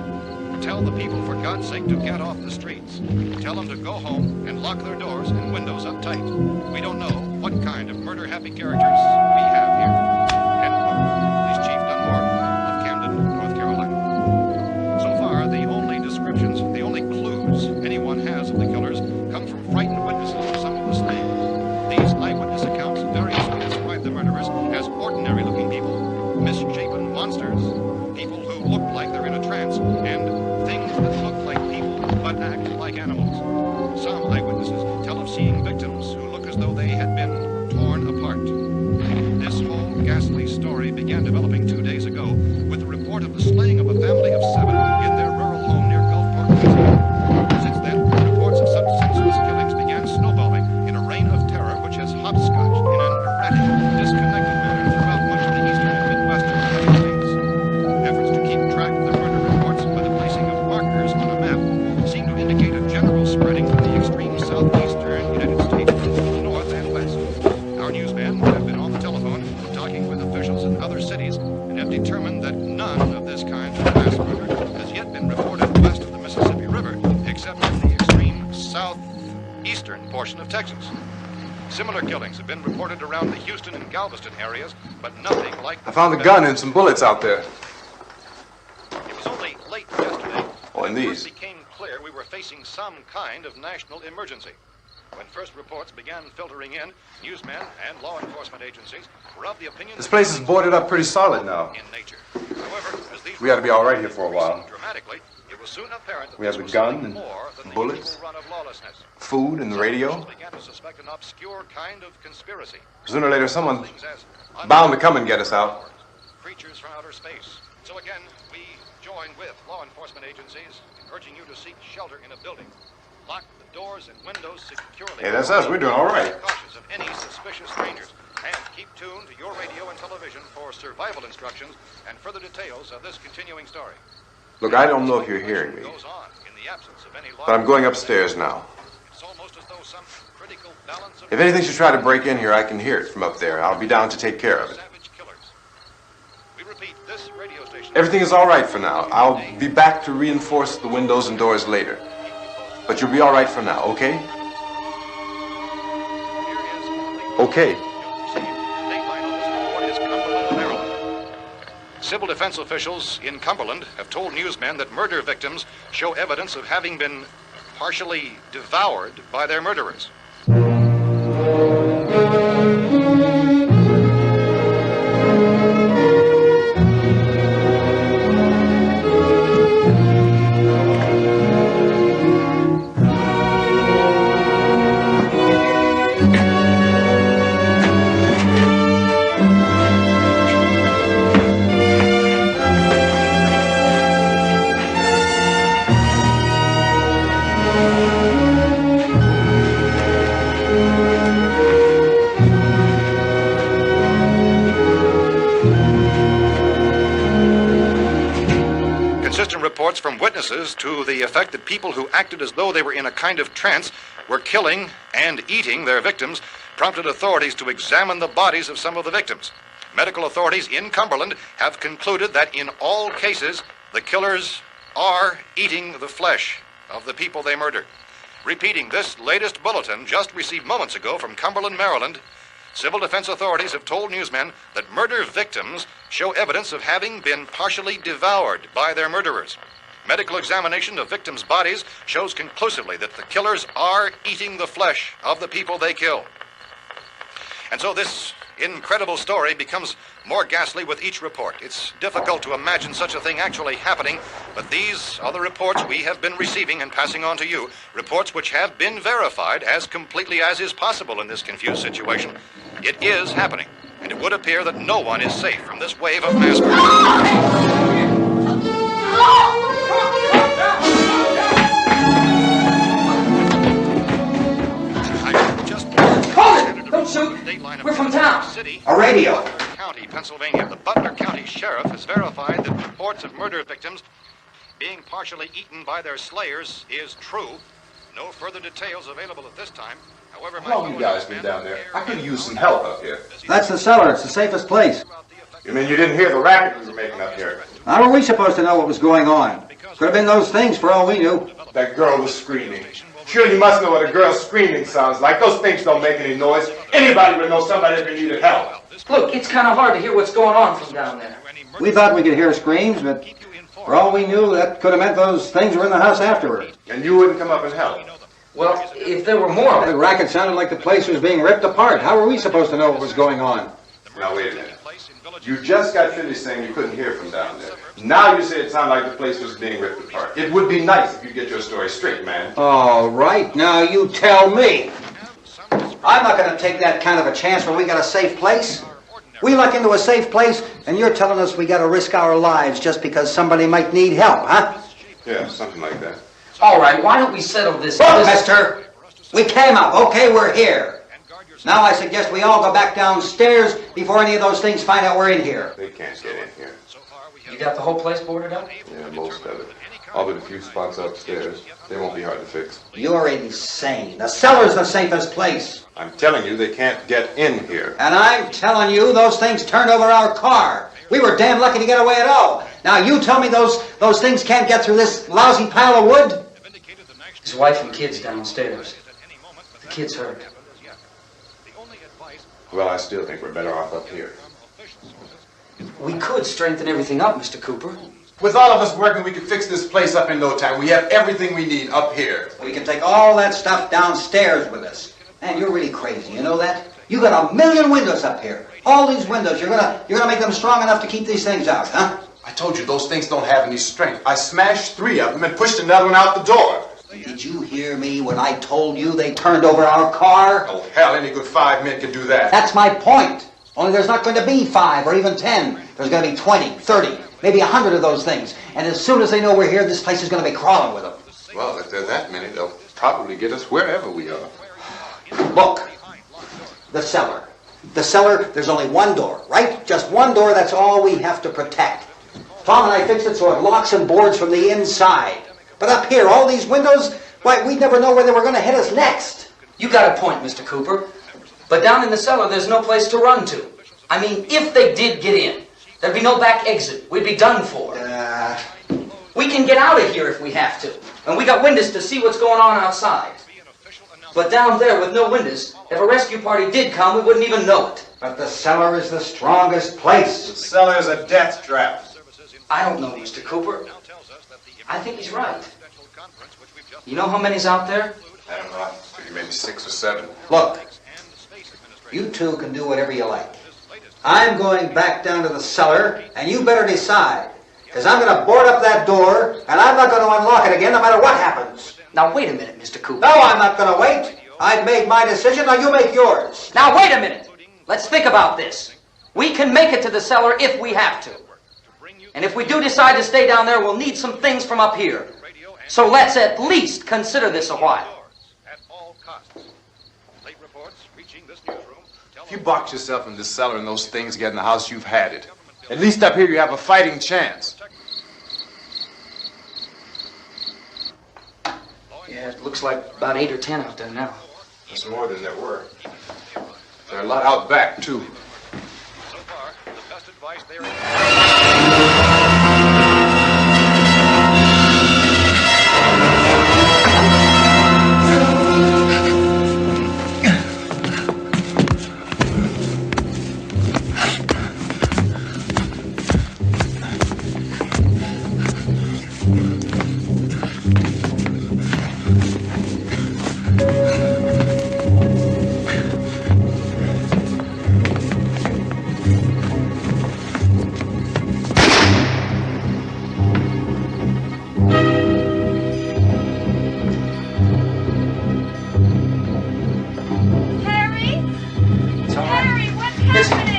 "Tell the people, for God's sake, to get off the streets. Tell them to go home and lock their doors and windows up tight. We don't know what kind of murder-happy characters we have here." End quote. This Chief Dunmore of Camden, North Carolina. So far, the only descriptions, the only clues anyone has of the killers come from frightened witnesses of some of the slain. These eyewitness accounts variously describe the murderers as ordinary-looking people, misshapen monsters, people who look like they're in a trance, and things that look like people but act like animals. Some eyewitnesses tell of seeing victims who look as though they had been torn apart. This whole ghastly story began developing 2 days ago with the report of the slaying of a family of 7 in their rural home near Gulfport, Pennsylvania. Since then, reports of such senseless killings began snowballing in a reign of terror which has hopscotched in an erratic, disconnected manner throughout much of the eastern and midwestern United States. Efforts to keep track of the murder reports by the placing of markers on a map seem to indicate a general spreading from the extreme southeastern United States to the north and west. Our newsmen have been on the telephone talking with officials in other cities and have determined that none of this kind of mass murder has yet been reported west of the Mississippi River, except in the extreme southeastern portion of Texas. Similar killings have been reported around the Houston and Galveston areas, but nothing like... I found a gun and some bullets out there. It was only late yesterday and it these. first became clear we were facing some kind of national emergency. When first reports began filtering in, newsmen and law enforcement agencies were of the opinion This that place is boarded up pretty solid now. in nature. However, as these We ought to be all right here for a while. dramatically, it was soon apparent that We have this the was gun something and more than the bullets. usual run of lawlessness. Food and the radio. Officials began to suspect an obscure kind of conspiracy. Sooner or later, someone's Things as bound to come and get us out. creatures from outer space. So again, we join with law enforcement agencies in urging you to seek shelter in a building. Lock the doors and windows securely. Hey, that's us. We're doing all right. Cautious of any suspicious strangers. And keep tuned to your radio and television for survival instructions and further details of this continuing story. Look, I don't know if you're hearing me, Goes on in the absence of any law. but I'm going upstairs now. It's almost as though some critical balance of If anything should try to break in here, I can hear it from up there. I'll be down to take care of it. savage killers. We repeat, this radio station. Everything is all right for now. I'll be back to reinforce the windows and doors later. But you'll be all right for now, okay? Okay. Civil defense officials in Cumberland have told newsmen that murder victims show evidence of having been partially devoured by their murderers. Intelligent reports from witnesses to the effect that people who acted as though they were in a kind of trance were killing and eating their victims prompted authorities to examine the bodies of some of the victims. Medical authorities in Cumberland have concluded that in all cases, the killers are eating the flesh of the people they murdered. Repeating this latest bulletin just received moments ago from Cumberland, Maryland, civil defense authorities have told newsmen that murder victims show evidence of having been partially devoured by their murderers. Medical examination of victims' bodies shows conclusively that the killers are eating the flesh of the people they kill. And so this incredible story becomes more ghastly with each report. It's difficult to imagine such a thing actually happening, but these are the reports we have been receiving and passing on to you, reports which have been verified as completely as is possible in this confused situation. It is happening, and it would appear that no one is safe from this wave of mass murder. Don't shoot! We're from town. A radio. County, Pennsylvania. The Butler County Sheriff has verified that reports of murder victims being partially eaten by their slayers is true. No further details available at this time. However, How long you guys been down there? I could use some help up here. That's the cellar. It's the safest place. You mean you didn't hear the racket we were making up here? How were we supposed to know what was going on? Could have been those things for all we knew. That girl was screaming. Sure, you must know what a girl screaming sounds like. Those things don't make any noise. Anybody would know somebody ever needed help. Look, it's kind of hard to hear what's going on from down there. We thought we could hear screams, but for all we knew, that could have meant those things were in the house afterward. And you wouldn't come up and help? Well, if there were more... The racket sounded like the place was being ripped apart. How were we supposed to know what was going on? Now, wait a minute. You just got finished saying you couldn't hear from down there. Now you say it sounded like the place was being ripped apart. It would be nice if you get your story straight, man. All right, now you tell me. I'm not going to take that kind of a chance when we got a safe place. We luck into a safe place, and you're telling us we got to risk our lives just because somebody might need help, huh? Yeah, something like that. All right, why don't we settle this? Look, mister, we came up. Okay, we're here. Now I suggest we all go back downstairs before any of those things find out we're in here. They can't get in here. You got the whole place boarded up? Yeah, most of it. All but a few spots upstairs. They won't be hard to fix. You're insane. The cellar's the safest place. I'm telling you, they can't get in here. And I'm telling you, those things turned over our car. We were damn lucky to get away at all. Now you tell me those things can't get through this lousy pile of wood? His wife and kids downstairs. The kid's hurt. Well, I still think we're better off up here. We could strengthen everything up, Mr. Cooper. With all of us working, we could fix this place up in no time. We have everything we need up here. We can take all that stuff downstairs with us. Man, you're really crazy, you know that? You got 1,000,000 windows up here. All these windows, you're gonna make them strong enough to keep these things out, huh? I told you those things don't have any strength. I smashed 3 of them and pushed another one out the door. Did you hear me when I told you they turned over our car? Oh, hell, any good 5 men can do that. That's my point. Only there's not going to be 5 or even 10. There's going to be 20, 30, maybe 100 of those things. And as soon as they know we're here, this place is going to be crawling with them. Well, if there are that many, they'll probably get us wherever we are. Look, the cellar. The cellar, there's only one door, right? Just one door, that's all we have to protect. Tom and I fixed it so it locks and boards from the inside. But up here, all these windows, why, we'd never know where they were going to hit us next. You got a point, Mr. Cooper. But down in the cellar, there's no place to run to. I mean, if they did get in, there'd be no back exit. We'd be done for. We can get out of here if we have to. And we got windows to see what's going on outside. But down there with no windows, if a rescue party did come, we wouldn't even know it. But the cellar is the strongest place. The cellar is a death trap. I don't know, Mr. Cooper. I think he's right. You know how many's out there? I don't know. Maybe 6 or 7. Look, you two can do whatever you like. I'm going back down to the cellar, and you better decide. Because I'm going to board up that door, and I'm not going to unlock it again no matter what happens. Now, wait a minute, Mr. Cooper. No, I'm not going to wait. I've made my decision, now you make yours. Now, wait a minute. Let's think about this. We can make it to the cellar if we have to. And if we do decide to stay down there, we'll need some things from up here. So let's at least consider this a while. If you box yourself in this cellar and those things get in the house, you've had it. At least up here you have a fighting chance. Yeah, it looks like about 8 or 10 out there now. It's more than there were. There are a lot out back, too. So far, the best advice there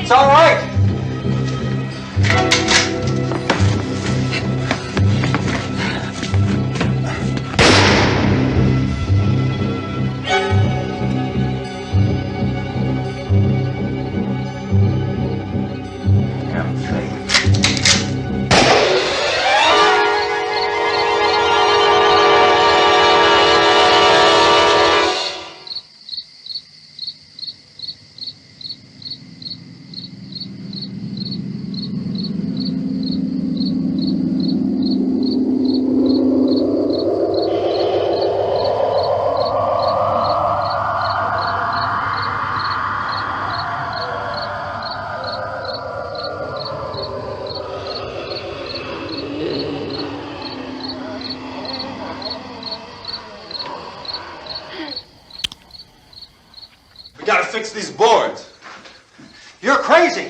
It's all right. We gotta fix these boards. You're crazy.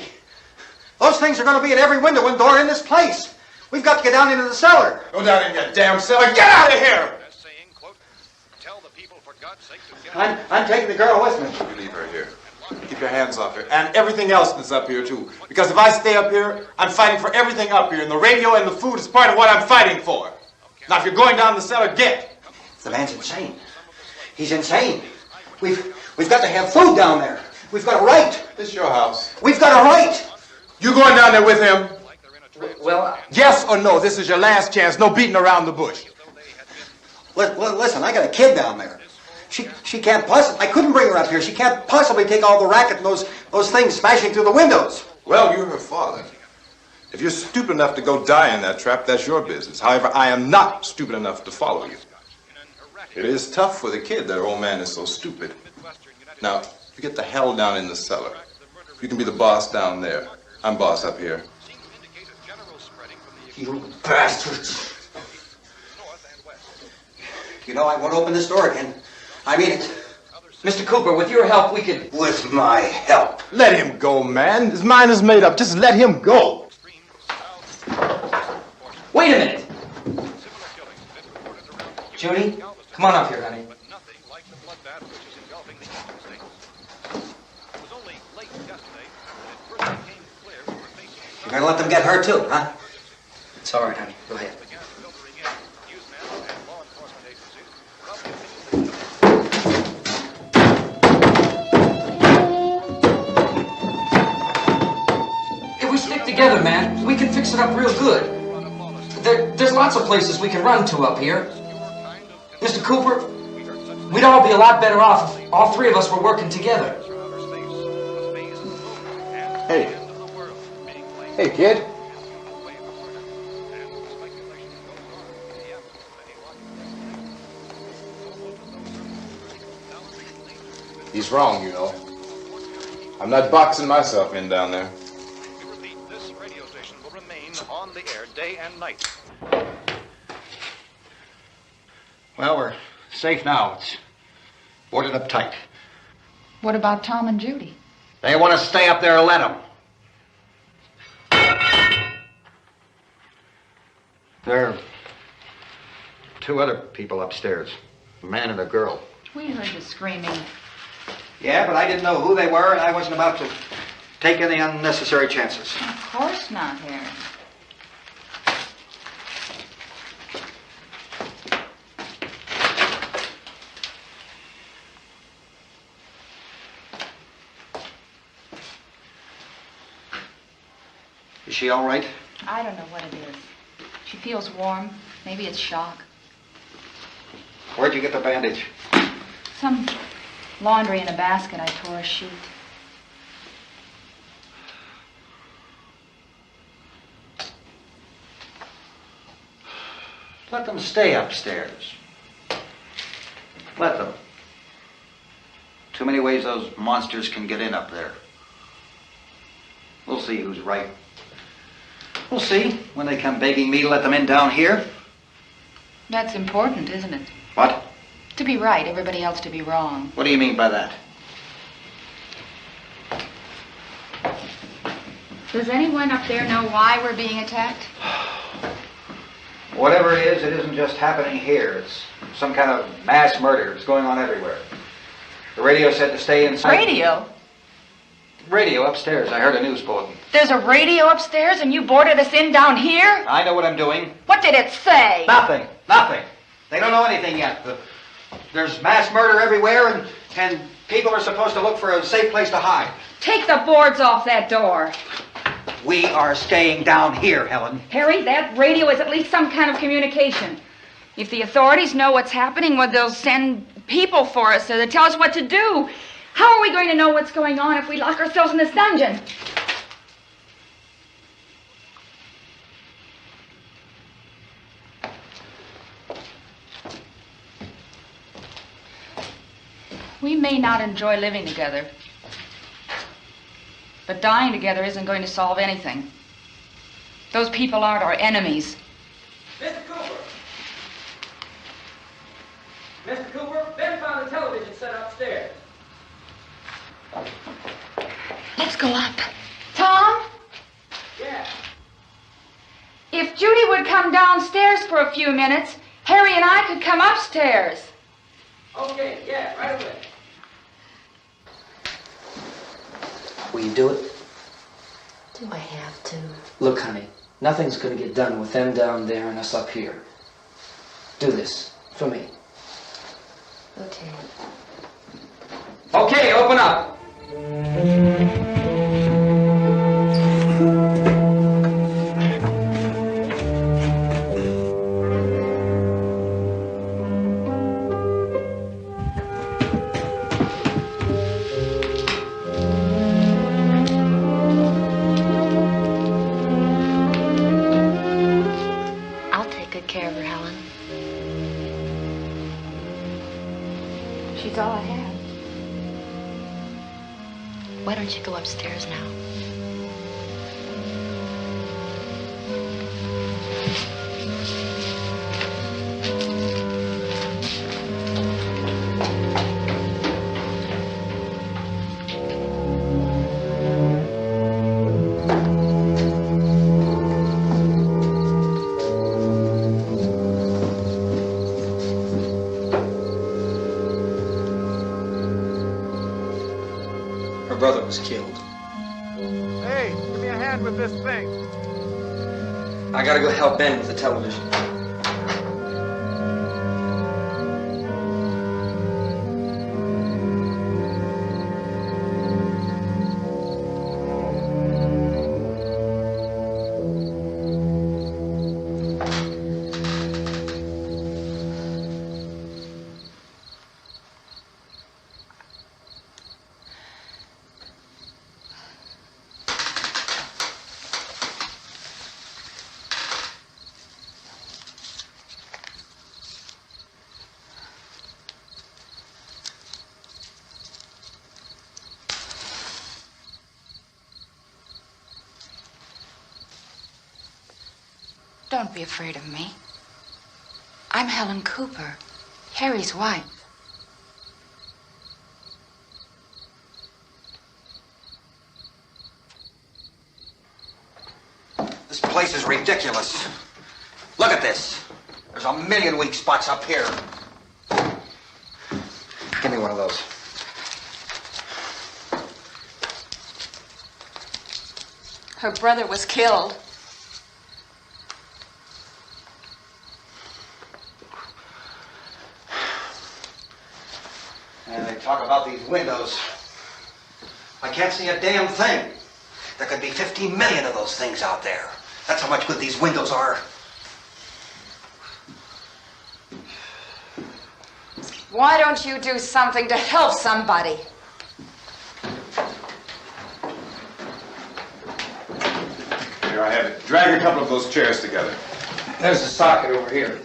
Those things are going to be at every window and door in this place. We've got to get down into the cellar. Go down in your damn cellar. Get out of here! I'm taking the girl with me. You leave her here. Keep your hands off her. And everything else that's up here, too. Because if I stay up here, I'm fighting for everything up here. And the radio and the food is part of what I'm fighting for. Now, if you're going down the cellar, get. The man's insane. He's insane. We've got to have food down there. We've got a right. This is your house. We've got a right. You going down there with him? Well, yes or no? This is your last chance. No beating around the bush. Listen, I got a kid down there. She can't possibly. I couldn't bring her up here. She can't possibly take all the racket and those things smashing through the windows. Well, you're her father. If you're stupid enough to go die in that trap, that's your business. However, I am not stupid enough to follow you. It is tough for the kid that her old man is so stupid. Now, you get the hell down in the cellar. You can be the boss down there. I'm boss up here. You bastards. You know, I won't open this door again. I mean it. Mr. Cooper, with your help, we could... With my help. Let him go, man. His mind is made up. Just let him go. Wait a minute. Judy, come on up here, honey. You're gonna let them get hurt too, huh? It's all right, honey. Go ahead. If we stick together, man, we can fix it up real good. There's lots of places we can run to up here. Mr. Cooper, we'd all be a lot better off if all three of us were working together. Hey. Hey, kid. He's wrong, you know. I'm not boxing myself in down there. We repeat, this radio station will remain on the air day and night. Well, we're safe now. It's boarded up tight. What about Tom and Judy? They want to stay up there, let them. There are two other people upstairs, a man and a girl. We heard the screaming. Yeah, but I didn't know who they were, and I wasn't about to take any unnecessary chances. Of course not, Harry. Is she all right? I don't know what it is. She feels warm. Maybe it's shock. Where'd you get the bandage? Some laundry in a basket. I tore a sheet. Let them stay upstairs. Let them. Too many ways those monsters can get in up there. We'll see who's right. We'll see when they come begging me to let them in down here. That's important, isn't it? What? To be right, everybody else to be wrong. What do you mean by that? Does anyone up there know why we're being attacked? Whatever it isn't just happening here. It's some kind of mass murder. It's going on everywhere. The radio said to stay inside. Radio? Radio upstairs. I heard a news bulletin. There's a radio upstairs and you boarded us in down here? I know what I'm doing. What did it say? Nothing. Nothing. They don't know anything yet. There's mass murder everywhere and people are supposed to look for a safe place to hide. Take the boards off that door. We are staying down here, Helen. Harry, that radio is at least some kind of communication. If the authorities know what's happening, well, they'll send people for us so they tell us what to do. How are we going to know what's going on if we lock ourselves in this dungeon? We may not enjoy living together, but dying together isn't going to solve anything. Those people aren't our enemies. Mr. Cooper! Mr. Cooper, Ben found the television set upstairs. Let's go up. Tom? Yeah. If Judy would come downstairs for a few minutes, Harry and I could come upstairs. Okay, yeah, right away. Will you do it? Do I have to? Look, honey, nothing's gonna get done with them down there and us up here. Do this, for me. Okay. Okay, open up. I'll take good care of her, Helen. She's all I have. Why don't you go upstairs now? Her brother was killed. Hey, give me a hand with this thing. I gotta go help Ben with the television. Don't be afraid of me. I'm Helen Cooper, Harry's wife. This place is ridiculous. Look at this. There's a million weak spots up here. Give me one of those. Her brother was killed. And they talk about these windows. I can't see a damn thing. There could be 15 million of those things out there. That's how much good these windows are. Why don't you do something to help somebody? Here, I have it. Drag a couple of those chairs together. There's the socket over here.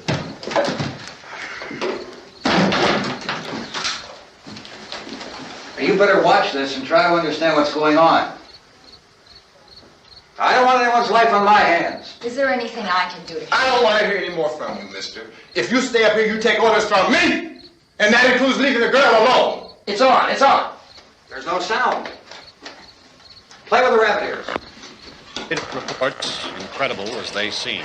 You better watch this and try to understand what's going on. I don't want anyone's life on my hands. Is there anything I can do to help? I don't want to hear any more from you, mister. If you stay up here, you take orders from me. And that includes leaving the girl alone. It's on, it's on. There's no sound. Play with the rabbit ears. Reports, incredible as they seem,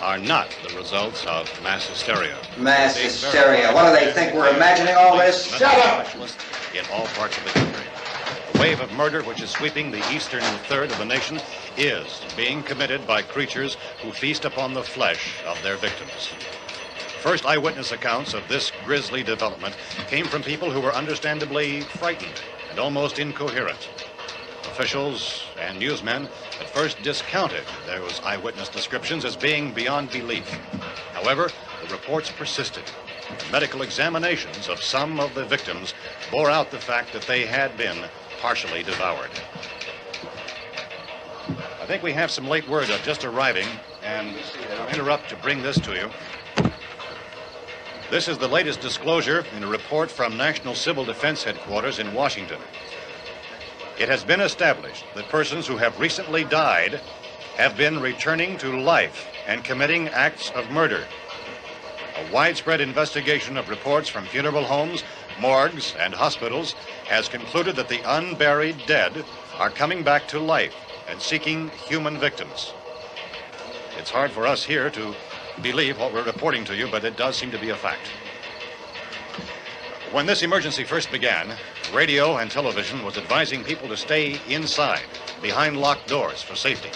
are not the results of mass hysteria. Mass hysteria. What do they think? We're imagining all this? Shut up! In all parts of the country. The wave of murder which is sweeping the eastern third of the nation is being committed by creatures who feast upon the flesh of their victims. First eyewitness accounts of this grisly development came from people who were understandably frightened and almost incoherent. Officials and newsmen at first discounted those eyewitness descriptions as being beyond belief. However, the reports persisted. The medical examinations of some of the victims bore out the fact that they had been partially devoured. I think we have some late word just arriving, and I'll interrupt to bring this to you. This is the latest disclosure in a report from National Civil Defense Headquarters in Washington. It has been established that persons who have recently died have been returning to life and committing acts of murder. A widespread investigation of reports from funeral homes, morgues, and hospitals has concluded that the unburied dead are coming back to life and seeking human victims. It's hard for us here to believe what we're reporting to you, but it does seem to be a fact. When this emergency first began, radio and television was advising people to stay inside, behind locked doors for safety.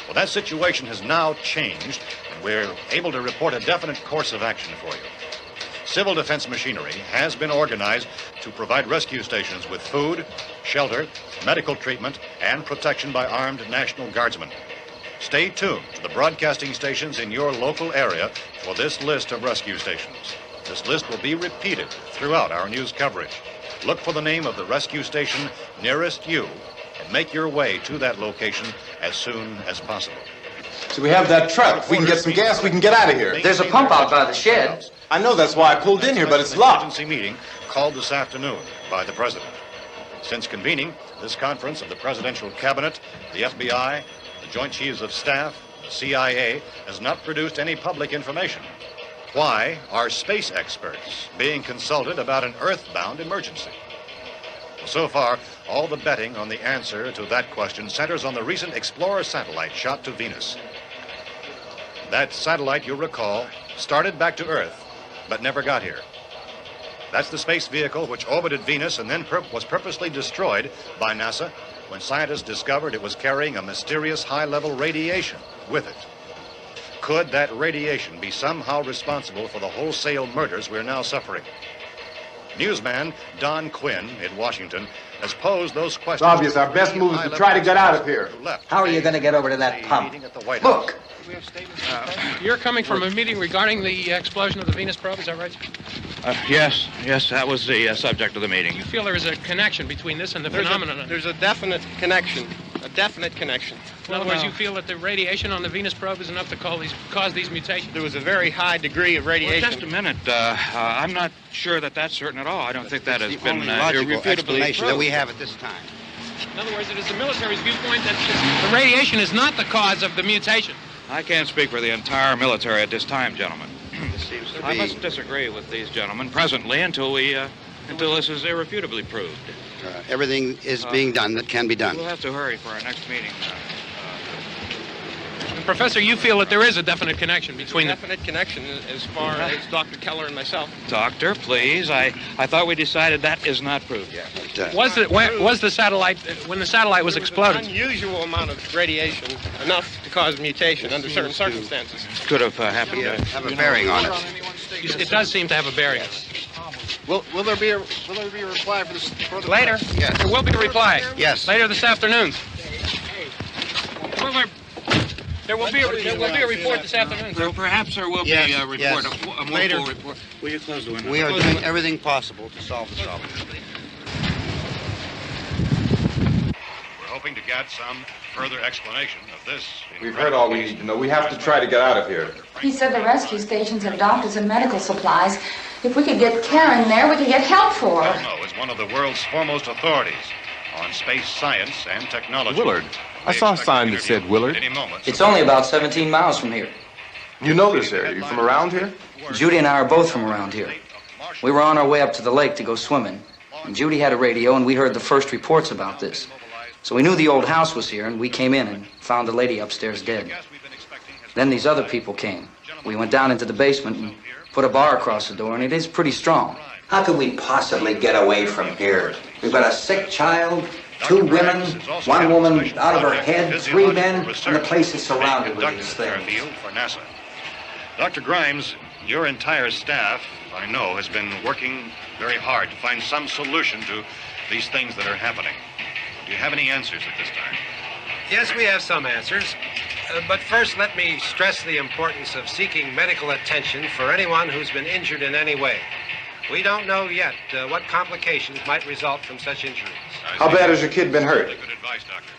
Well, that situation has now changed, and we're able to report a definite course of action for you. Civil defense machinery has been organized to provide rescue stations with food, shelter, medical treatment, and protection by armed National Guardsmen. Stay tuned to the broadcasting stations in your local area for this list of rescue stations. This list will be repeated throughout our news coverage. Look for the name of the rescue station nearest you and make your way to that location as soon as possible. So we have that truck. If we can get some gas, we can get out of here. There's a pump out by the shed. I know, that's why I pulled in here, but it's locked. Emergency meeting called this afternoon by the President. Since convening this conference of the Presidential Cabinet, the FBI, the Joint Chiefs of Staff, the CIA has not produced any public information. Why are space experts being consulted about an Earthbound emergency? So far, all the betting on the answer to that question centers on the recent Explorer satellite shot to Venus. That satellite, you'll recall, started back to Earth, but never got here. That's the space vehicle which orbited Venus and then was purposely destroyed by NASA when scientists discovered it was carrying a mysterious high-level radiation with it. Could that radiation be somehow responsible for the wholesale murders we're now suffering? Newsman Don Quinn in Washington has posed those questions. It's obvious our best move is to try to get out of here. How are you going to get over to that pump? Look! You're coming from a meeting regarding the explosion of the Venus probe, is that right? Yes, that was the subject of the meeting. You feel there is a connection between this and the phenomenon? There's a definite connection. In other words, you feel that the radiation on the Venus probe is enough to cause these mutations? There was a very high degree of radiation. Well, just a minute. I'm not sure that that's certain at all. I don't think that has been logical irrefutably explanation proved. that we have at this time. In other words, it is the military's viewpoint that the radiation is not the cause of the mutation. I can't speak for the entire military at this time, gentlemen. This seems to I be... must disagree with these gentlemen presently until this is irrefutably proved. everything is being done that can be done. We'll have to hurry for our next meeting. Professor, you feel that there is a definite connection between them? Definite connection as far as Dr. Keller and myself. Doctor, please. I thought we decided that is not proved yet. Was the satellite, when the satellite was exploded? Unusual amount of radiation, enough to cause mutation under certain circumstances. Could have happened. Have a bearing on it. It does seem to have a bearing. Will there be a reply for this? Later? Yes. There will be a reply. Yes. Later this afternoon. There will be a report this afternoon, sir. Perhaps there will be a report, yes. a more Later. full report. Will you close the window? We are doing everything possible to solve the problem. We're hoping to get some further explanation of this. We've heard all we need to know. We have to try to get out of here. He said the rescue stations have doctors and medical supplies. If we could get care in there, we could get help for her. Elmo is one of the world's foremost authorities on space science and technology. Willard. I saw a sign that said Willard. Any moment. It's only about 17 miles from here. You know this area. You from around here? Judy and I are both from around here. We were on our way up to the lake to go swimming, and Judy had a radio, and we heard the first reports about this. So we knew the old house was here, and we came in and found the lady upstairs dead. Then these other people came. We went down into the basement and put a bar across the door, and it is pretty strong. How could we possibly get away from here? We've got a sick child, 2 women, 1 woman out of her head, 3 men, and the place is surrounded with these things. For NASA. Dr. Grimes, your entire staff, I know, has been working very hard to find some solution to these things that are happening. Do you have any answers at this time? Yes, we have some answers. But first, let me stress the importance of seeking medical attention for anyone who's been injured in any way. We don't know yet what complications might result from such injuries. How bad has your kid been hurt? Good advice, Doctor.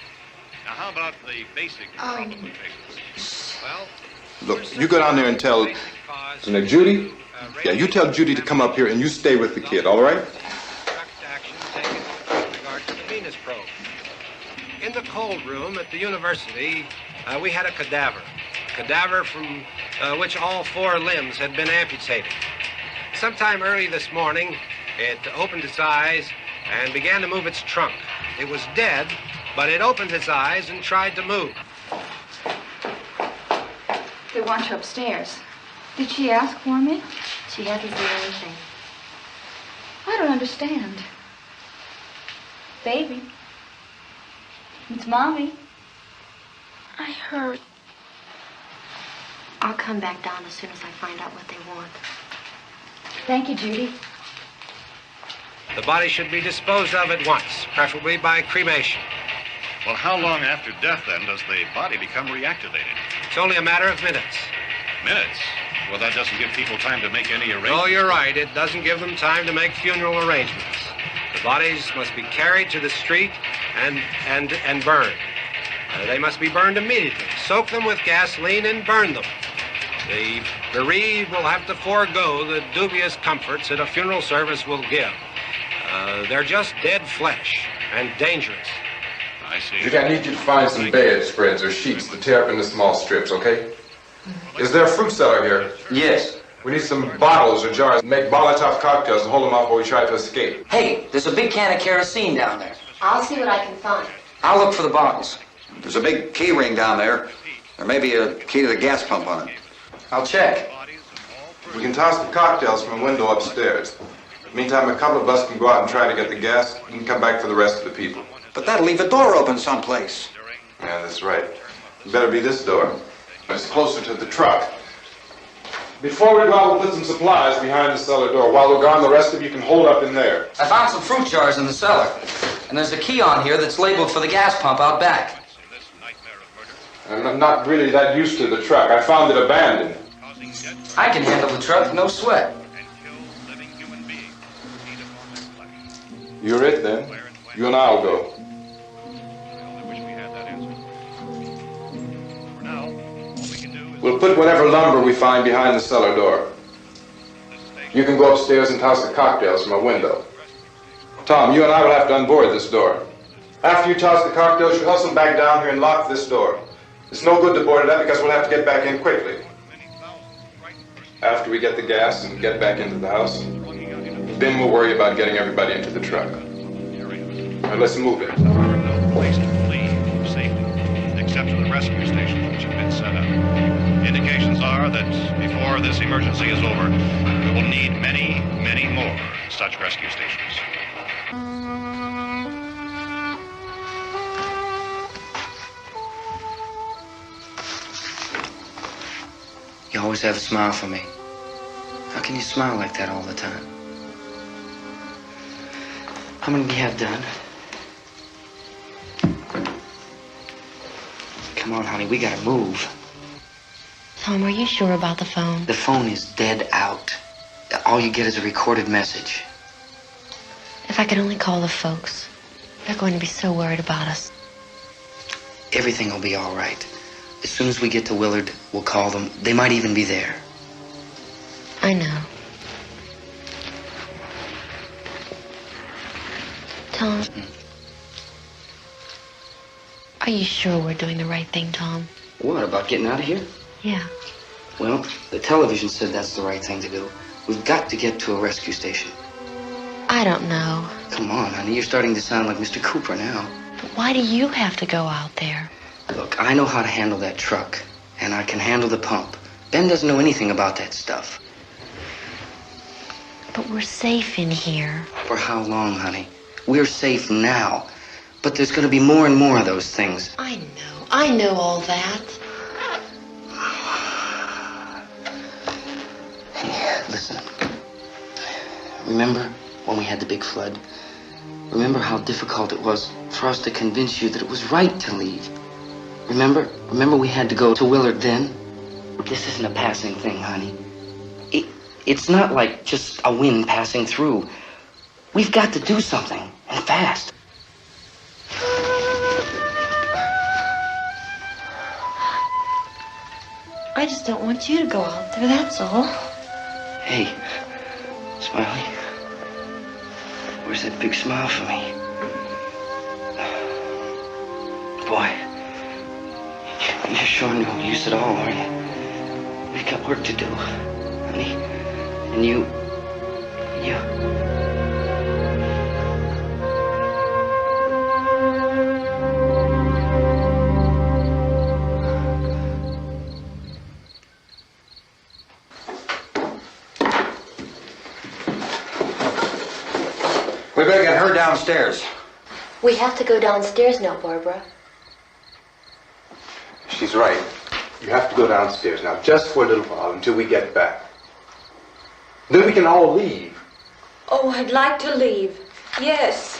Now, how about the basic cases? Well, Look, you go down there and tell... Judy? Yeah, you tell Judy to come up here and you stay with the kid, all right? action taken with regard to the Venus probe. In the cold room at the university, we had a cadaver from which all 4 limbs had been amputated. Sometime early this morning, it opened its eyes and began to move its trunk. It was dead, but it opened its eyes and tried to move. They want you upstairs. Did she ask for me? She hasn't said anything. I don't understand. Baby. It's Mommy. I heard. I'll come back down as soon as I find out what they want. Thank you, Judy. The body should be disposed of at once, preferably by cremation. Well, how long after death, then, does the body become reactivated? It's only a matter of minutes. Minutes? Well, that doesn't give people time to make any arrangements. Oh, you're right. It doesn't give them time to make funeral arrangements. The bodies must be carried to the street and burned. They must be burned immediately. Soak them with gasoline and burn them. The bereaved will have to forego the dubious comforts that a funeral service will give. They're just dead flesh and dangerous. I see. Judy, I need you to find some bedspreads or sheets to tear up into small strips, okay? Is there a fruit cellar here? Yes. We need some bottles or jars to make Molotov cocktails and hold them off while we try to escape. Hey, there's a big can of kerosene down there. I'll see what I can find. I'll look for the bottles. There's a big key ring down there. There may be a key to the gas pump on it. I'll check. We can toss the cocktails from a window upstairs. Meantime, a couple of us can go out and try to get the gas and come back for the rest of the people. But that'll leave a door open someplace. Yeah, that's right. It better be this door. It's closer to the truck. Before we go out, we'll put some supplies behind the cellar door. While we're gone, the rest of you can hold up in there. I found some fruit jars in the cellar. And there's a key on here that's labeled for the gas pump out back. I'm not really that used to the truck. I found it abandoned. I can handle the truck, no sweat. You're it, then. You and I'll go. We'll put whatever lumber we find behind the cellar door. You can go upstairs and toss the cocktails from a window. Tom, you and I will have to unboard this door. After you toss the cocktails, you hustle back down here and lock this door. It's no good to board it up because we'll have to get back in quickly. After we get the gas and get back into the house, then we'll worry about getting everybody into the truck. Now let's move it. No place to flee for safety, except to the rescue stations which have been set up. Indications are that before this emergency is over, we will need many, many more such rescue stations. You always have a smile for me. How can you smile like that all the time? How many do you have done? Come on, honey, we gotta move. Tom, are you sure about the phone? The phone is dead out. All you get is a recorded message. If I could only call the folks. They're going to be so worried about us. Everything will be all right. As soon as we get to Willard, we'll call them. They might even be there. I know. Tom, are you sure we're doing the right thing, Tom? What, about getting out of here? Yeah. Well, the television said that's the right thing to do. We've got to get to a rescue station. I don't know. Come on, honey, you're starting to sound like Mr. Cooper now. But why do you have to go out there? Look, I know how to handle that truck, and I can handle the pump. Ben doesn't know anything about that stuff. But we're safe in here. For how long, honey? We're safe now. But there's going to be more and more of those things. I know all that. Hey, listen. Remember when we had the big flood? Remember how difficult it was for us to convince you that it was right to leave? Remember we had to go to Willard then? This isn't a passing thing, honey. It's not like just a wind passing through. We've got to do something, and fast. I just don't want you to go out there, that's all. Hey, Smiley. Where's that big smile for me? Boy, you're showing no use at all, aren't you? We've got work to do, honey. And you... We better get her downstairs. We have to go downstairs now, Barbara. She's right. You have to go downstairs now, just for a little while, until we get back. Then we can all leave. Oh, I'd like to leave. Yes.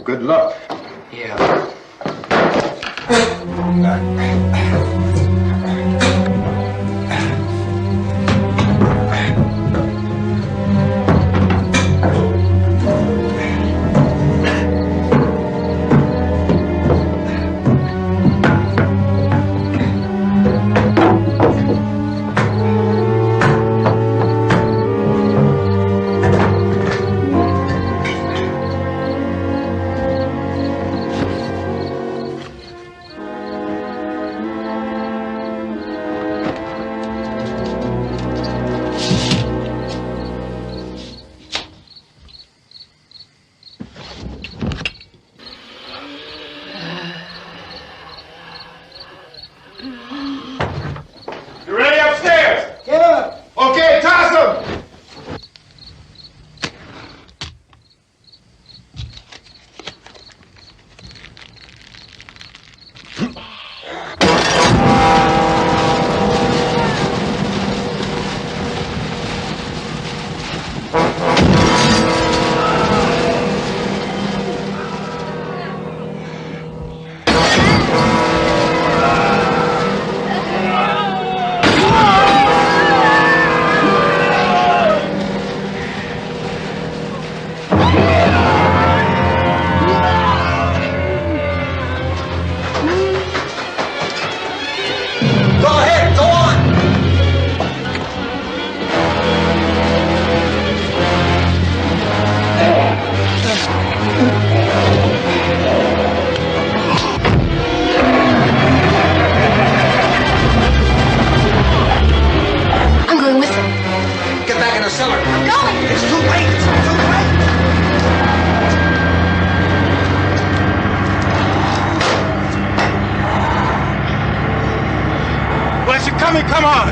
Good luck. Yeah. You ready upstairs? Yeah. Okay, toss them. I'm going with them. Get back in the cellar. I'm going. It's too late. It's too late. Well, you're coming, come on.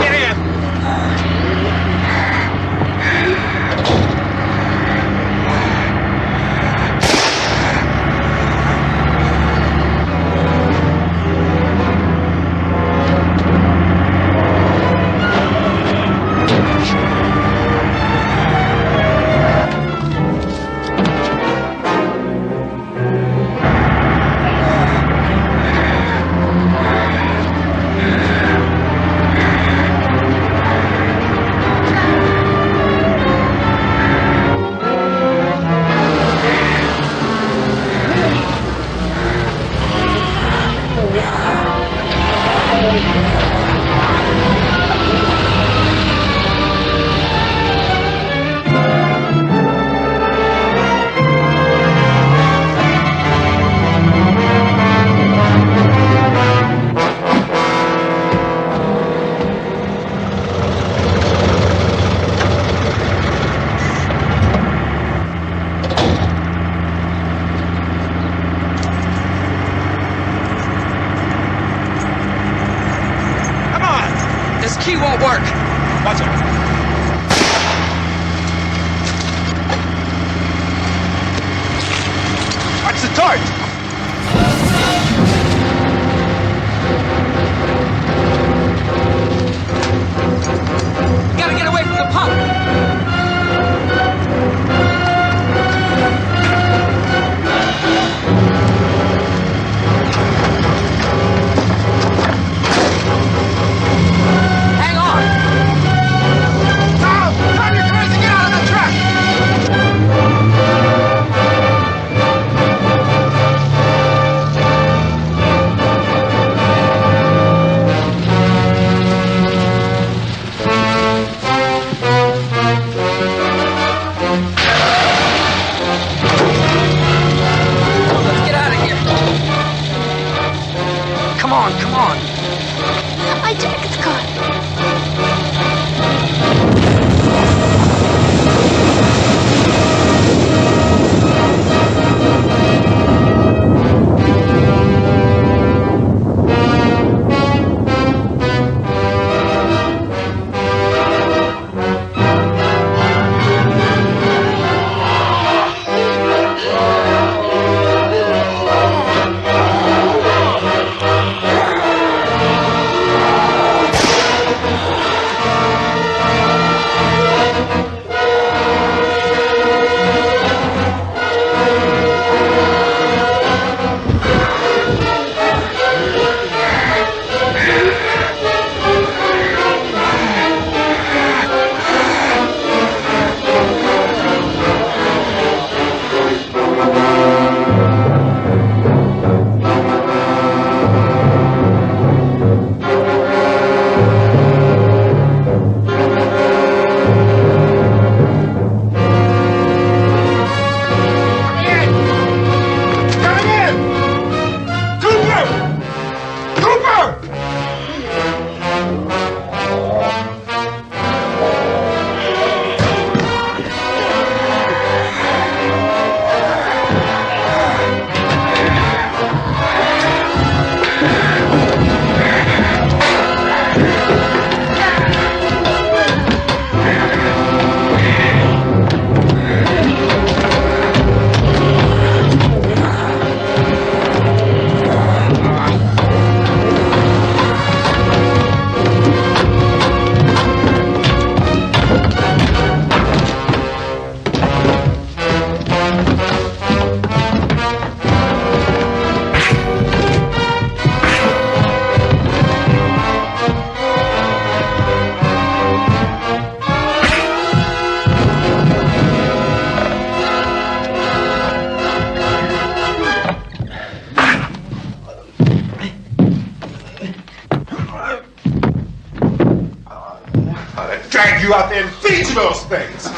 Get in. George! Gotta get away from the pump! Hang on! Tom! Tom, you're crazy! Get out of the truck! Let's get out of here! Come on, come on! My jacket's caught. Drag you out there and feed you those things.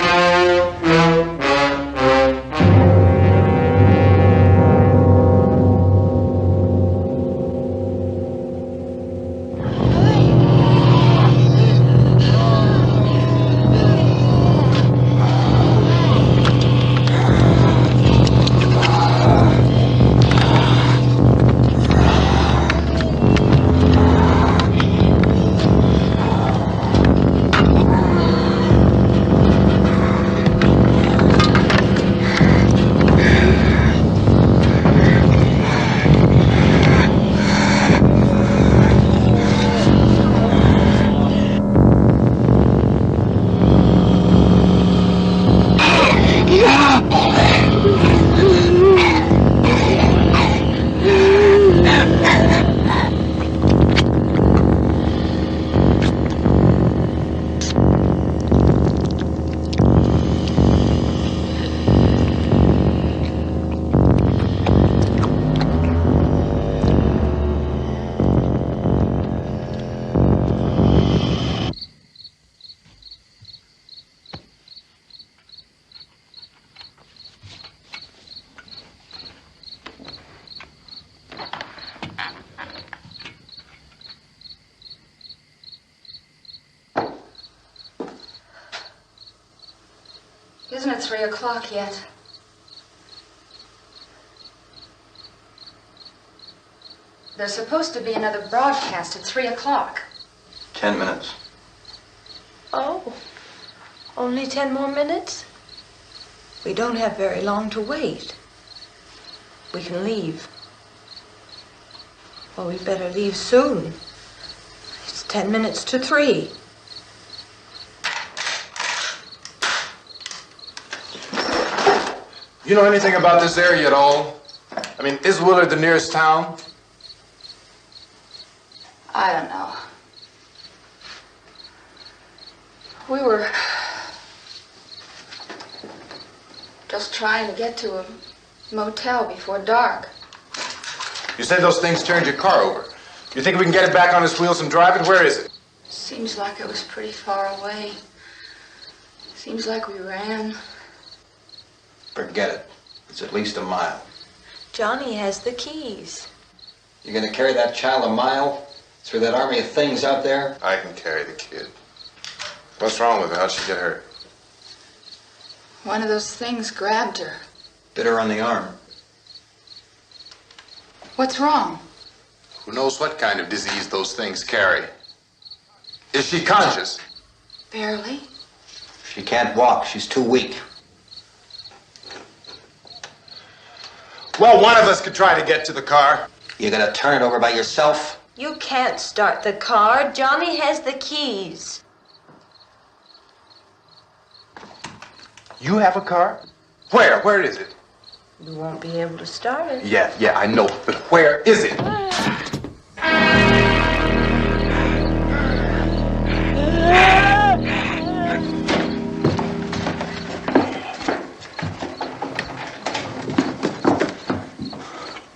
Isn't it 3 o'clock yet? There's supposed to be another broadcast at 3 o'clock. 10 minutes. Oh, only 10 more minutes? We don't have very long to wait. we can leave. Well, we better leave soon. It's 10 minutes to 3. You know anything about this area at all? I mean, is Willard the nearest town? I don't know. We were just trying to get to a motel before dark. You said those things turned your car over. You think we can get it back on its wheels and drive it? Where is it? Seems like it was pretty far away. Seems like we ran. Forget it. It's at least a mile. Johnny has the keys. You're gonna carry that child a mile through that army of things out there? I can carry the kid. What's wrong with her? How'd she get hurt? One of those things grabbed her. Bit her on the arm. What's wrong? Who knows what kind of disease those things carry? Is she conscious? Barely. She can't walk. She's too weak. Well, one of us could try to get to the car. You gonna turn it over by yourself? You can't start the car. Johnny has the keys. You have a car? Where? Where is it? You won't be able to start it. Yeah, I know. But where is it?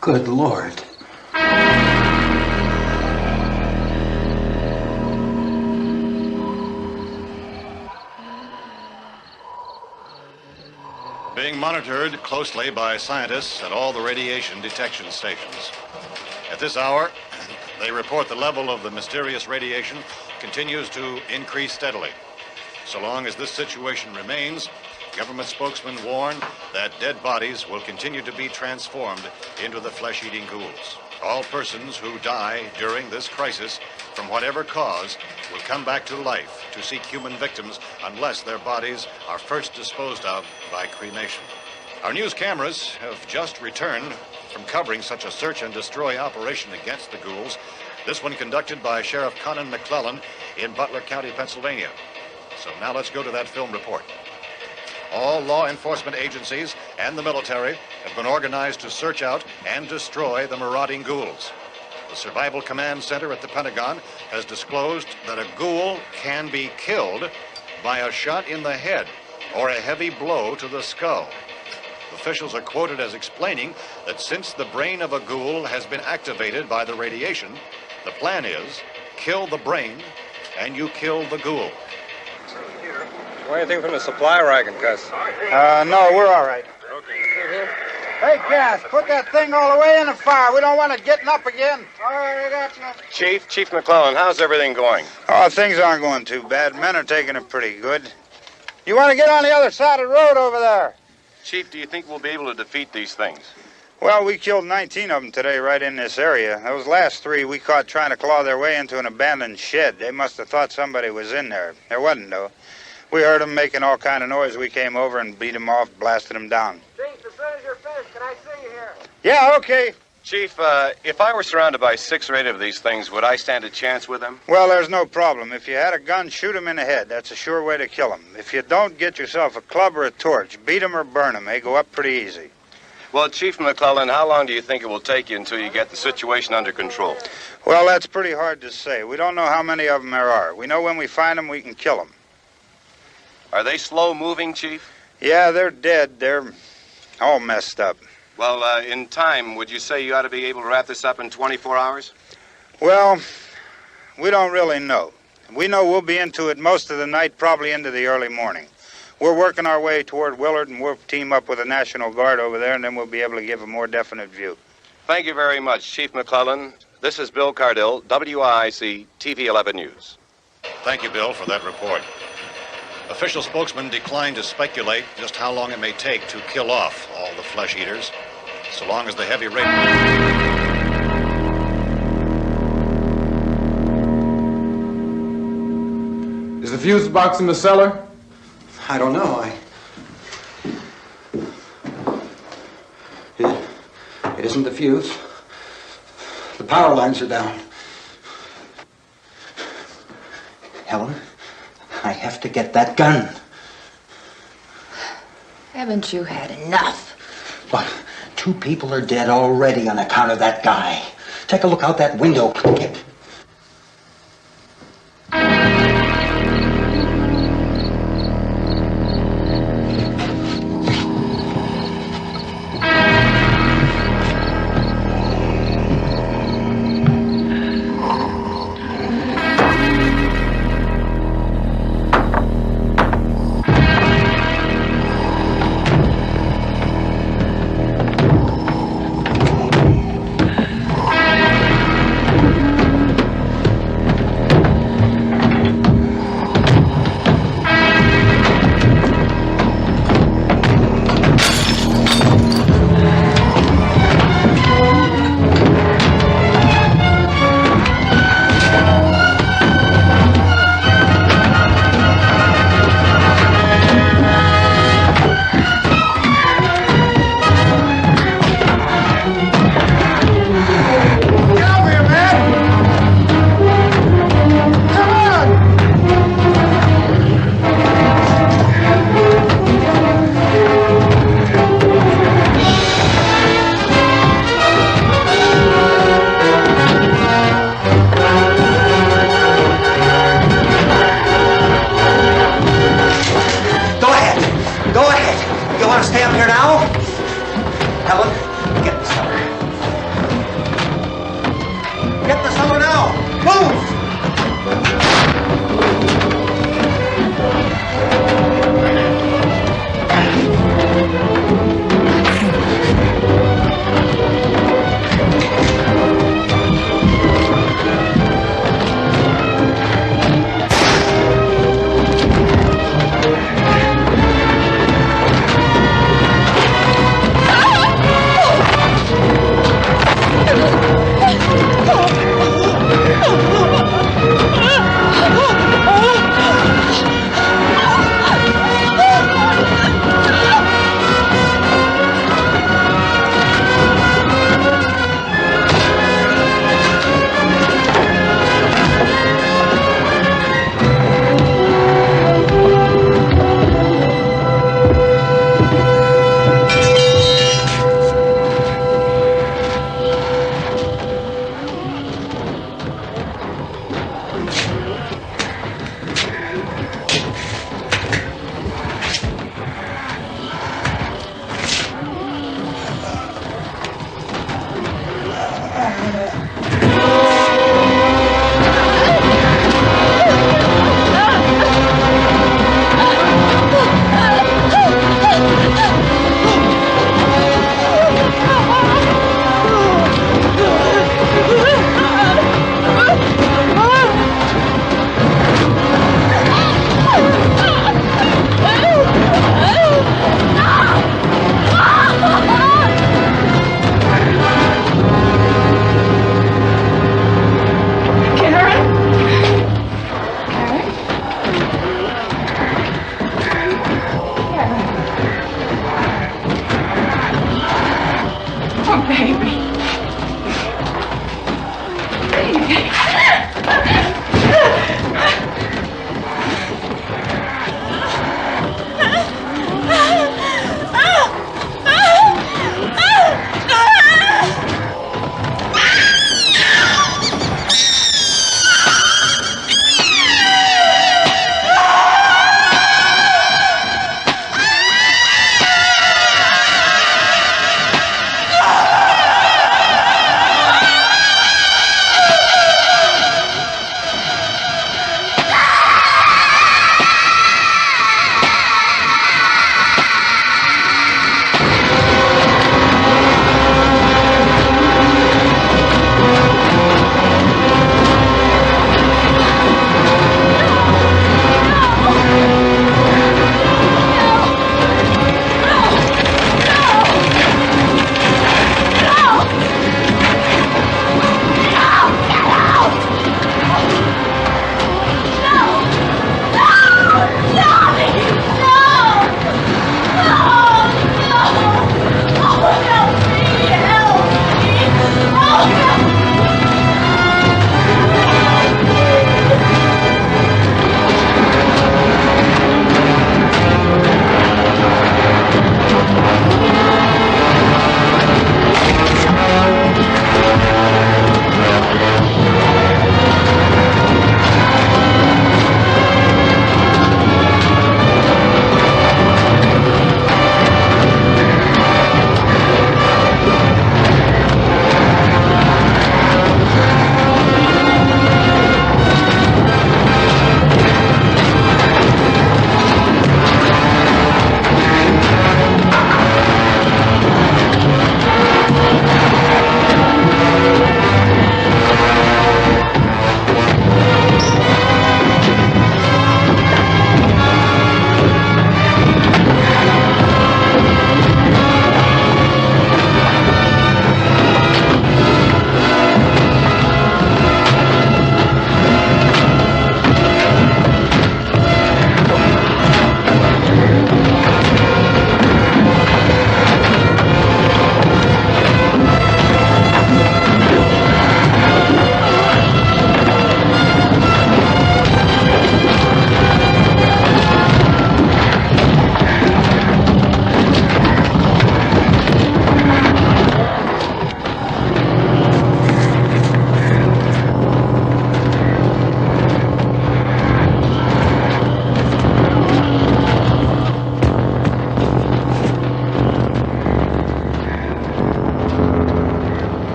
Good Lord. Being monitored closely by scientists at all the radiation detection stations. At this hour, they report the level of the mysterious radiation continues to increase steadily. So long as this situation remains, government spokesmen warn that dead bodies will continue to be transformed into the flesh-eating ghouls. All persons who die during this crisis, from whatever cause, will come back to life to seek human victims unless their bodies are first disposed of by cremation. Our news cameras have just returned from covering such a search and destroy operation against the ghouls, this one conducted by Sheriff Conan McClellan in Butler County, Pennsylvania. So now let's go to that film report. All law enforcement agencies and the military have been organized to search out and destroy the marauding ghouls. The Survival Command Center at the Pentagon has disclosed that a ghoul can be killed by a shot in the head or a heavy blow to the skull. Officials are quoted as explaining that since the brain of a ghoul has been activated by the radiation, the plan is kill the brain and you kill the ghoul. Want anything from the supply wagon, Gus? No, we're all right. Hey, Cass, put that thing all the way in the fire. We don't want it getting up again. All right, I got you. Chief McClellan, how's everything going? Oh, things aren't going too bad. Men are taking it pretty good. You want to get on the other side of the road over there? Chief, do you think we'll be able to defeat these things? Well, we killed 19 of them today right in this area. Those last 3 we caught trying to claw their way into an abandoned shed. They must have thought somebody was in there. There wasn't, though. We heard them making all kind of noise. We came over and beat them off, blasted them down. Chief, as soon as you're finished, can I see you here? Yeah, okay. Chief, if I were surrounded by 6 or 8 of these things, would I stand a chance with them? Well, there's no problem. If you had a gun, shoot them in the head. That's a sure way to kill them. If you don't, get yourself a club or a torch. Beat them or burn them. They go up pretty easy. Well, Chief McClellan, how long do you think it will take you until you get the situation under control? Well, that's pretty hard to say. We don't know how many of them there are. We know when we find them, we can kill them. Are they slow-moving, Chief? Yeah, they're dead. They're all messed up. Well, in time, would you say you ought to be able to wrap this up in 24 hours? Well, we don't really know. We know we'll be into it most of the night, probably into the early morning. We're working our way toward Willard, and we'll team up with the National Guard over there, and then we'll be able to give a more definite view. Thank you very much, Chief McClellan. This is Bill Cardill, WIC TV 11 News. Thank you, Bill, for that report. Official spokesman declined to speculate just how long it may take to kill off all the flesh eaters, so long as the heavy rain... Is the fuse box in the cellar? I don't know. It isn't the fuse. The power lines are down. Helen, I have to get that gun. Haven't you had enough? But 2 people are dead already on account of that guy. Take a look out that window. Get...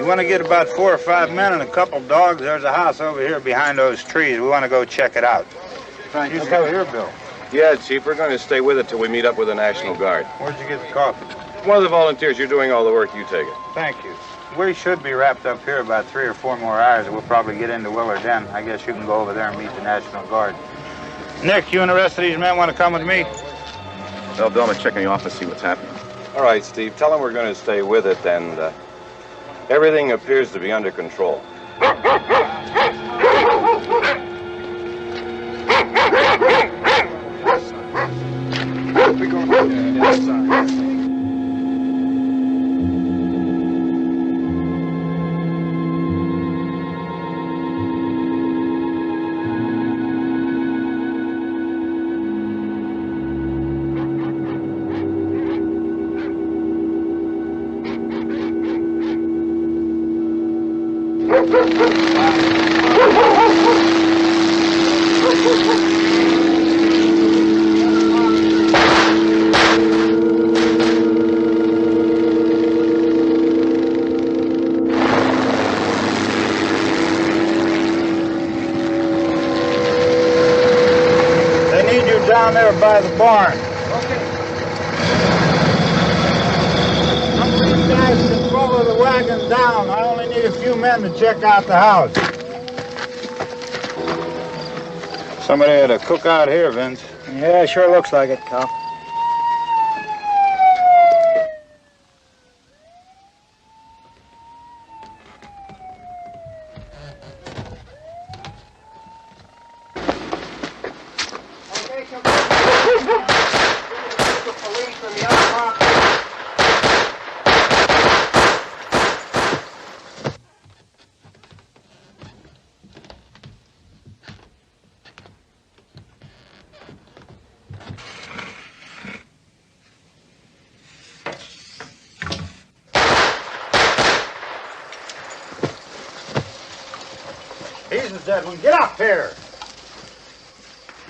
want to get about 4 or 5 men and a couple dogs. There's a house over here behind those trees. We want to go check it out. Thank you. Go here, Bill. Yeah, Chief, we're going to stay with it till we meet up with the National Guard. Where'd you get the coffee? One of the volunteers. You're doing all the work. You take it. Thank you. We should be wrapped up here about 3 or 4 more hours, and we'll probably get into Willard then. I guess you can go over there and meet the National Guard. Nick, you and the rest of these men want to come with me? Well, Bill, I'm going to check in the office, see what's happening. All right, Steve. Tell them we're going to stay with it, and everything appears to be under control. We're going outside. Down there by the barn. Okay. I'm going to guys can follow the wagon down. I only need a few men to check out the house. Somebody had a cookout here, Vince. Yeah, sure looks like it, Cal. He's the dead one. Get up here.